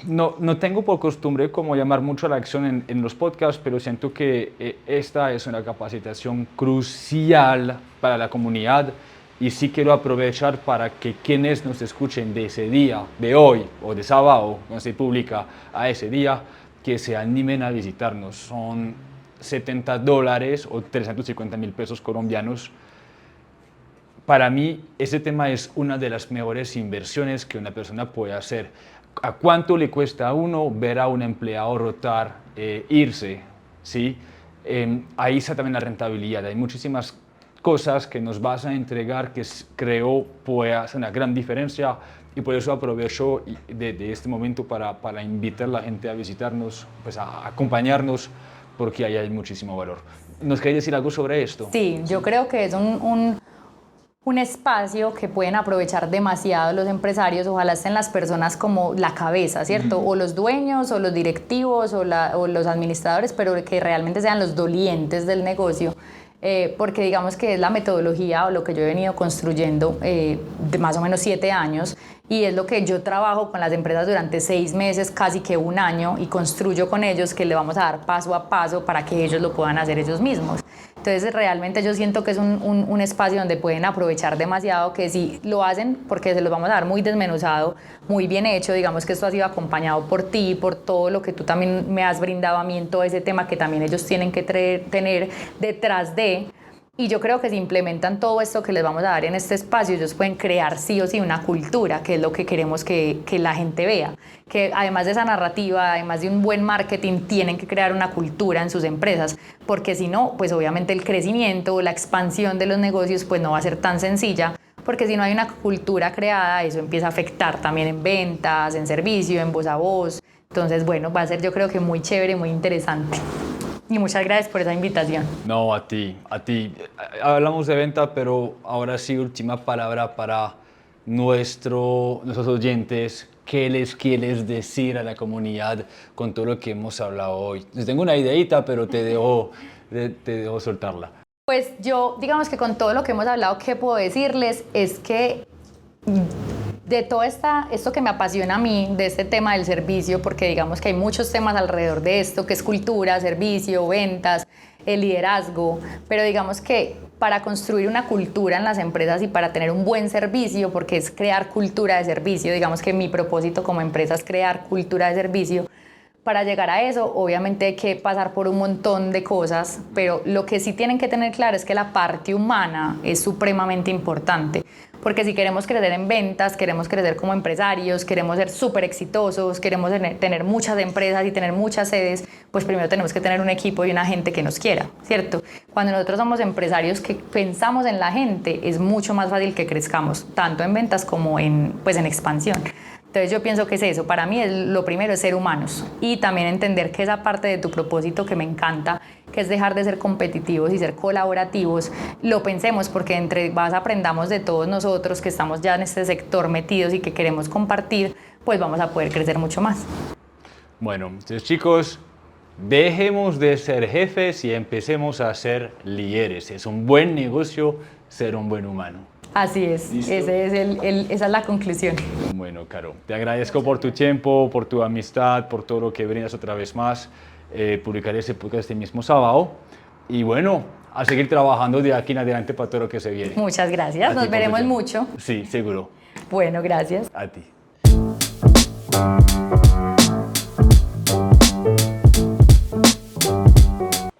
no tengo por costumbre como llamar mucho a la acción en los podcasts, pero siento que esta es una capacitación crucial para la comunidad, y sí quiero aprovechar para que quienes nos escuchen de ese día, de hoy o de sábado, cuando se publica a ese día, que se animen a visitarnos. Son $70 o 350,000 pesos colombianos. Para mí, ese tema es una de las mejores inversiones que una persona puede hacer. ¿A cuánto le cuesta a uno ver a un empleado rotar, irse? ¿Sí? Ahí está también la rentabilidad. Hay muchísimas cosas que nos vas a entregar que creo puede hacer una gran diferencia, y por eso aprovecho de este momento para invitar a la gente a visitarnos, pues a acompañarnos, porque ahí hay muchísimo valor. ¿Nos queréis decir algo sobre esto?
Sí, yo creo que es un espacio que pueden aprovechar demasiado los empresarios. Ojalá estén las personas como la cabeza, ¿cierto? O los dueños, o los directivos, o los administradores, pero que realmente sean los dolientes del negocio. porque digamos que es la metodología o lo que yo he venido construyendo de más o menos 7 años y es lo que yo trabajo con las empresas durante 6 meses, casi que un año, y construyo con ellos, que le vamos a dar paso a paso para que ellos lo puedan hacer ellos mismos. Entonces realmente yo siento que es un espacio donde pueden aprovechar demasiado, que si lo hacen, porque se los vamos a dar muy desmenuzado, muy bien hecho, digamos que esto ha sido acompañado por ti, por todo lo que tú también me has brindado a mí en todo ese tema que también ellos tienen que tener detrás de. Y yo creo que si implementan todo esto que les vamos a dar en este espacio, ellos pueden crear sí o sí una cultura, que es lo que queremos que la gente vea. Que además de esa narrativa, además de un buen marketing, tienen que crear una cultura en sus empresas, porque si no, pues obviamente el crecimiento o la expansión de los negocios pues no va a ser tan sencilla, porque si no hay una cultura creada, eso empieza a afectar también en ventas, en servicio, en voz a voz. Entonces, bueno, va a ser yo creo que muy chévere, muy interesante. Y muchas gracias por esa invitación.
No, a ti, a ti. Hablamos de venta, pero ahora sí, última palabra para nuestros oyentes. ¿Qué les quieres decir a la comunidad con todo lo que hemos hablado hoy? Tengo una ideita, pero te dejo soltarla.
Pues yo, digamos que con todo lo que hemos hablado, ¿qué puedo decirles? Es que de todo esto que me apasiona a mí, de este tema del servicio, porque digamos que hay muchos temas alrededor de esto, que es cultura, servicio, ventas, el liderazgo, pero digamos que para construir una cultura en las empresas y para tener un buen servicio, porque es crear cultura de servicio, digamos que mi propósito como empresa es crear cultura de servicio. Para llegar a eso, obviamente hay que pasar por un montón de cosas, pero lo que sí tienen que tener claro es que la parte humana es supremamente importante, porque si queremos crecer en ventas, queremos crecer como empresarios, queremos ser súper exitosos, queremos tener muchas empresas y tener muchas sedes, pues primero tenemos que tener un equipo y una gente que nos quiera, ¿cierto? Cuando nosotros somos empresarios que pensamos en la gente, es mucho más fácil que crezcamos, tanto en ventas como en expansión. Entonces yo pienso que es eso, para mí lo primero es ser humanos y también entender que esa parte de tu propósito que me encanta, que es dejar de ser competitivos y ser colaborativos, lo pensemos porque entre más aprendamos de todos nosotros que estamos ya en este sector metidos y que queremos compartir, pues vamos a poder crecer mucho más.
Bueno, entonces chicos, dejemos de ser jefes y empecemos a ser líderes. Es un buen negocio ser un buen humano.
Así es, esa es la conclusión.
Bueno, Caro, te agradezco por tu tiempo, por tu amistad, por todo lo que brindas otra vez más. Publicaré ese podcast este mismo sábado. Y bueno, a seguir trabajando de aquí en adelante para todo lo que se viene.
Muchas gracias, nos veremos mucho.
Sí, seguro.
Bueno, gracias.
A ti.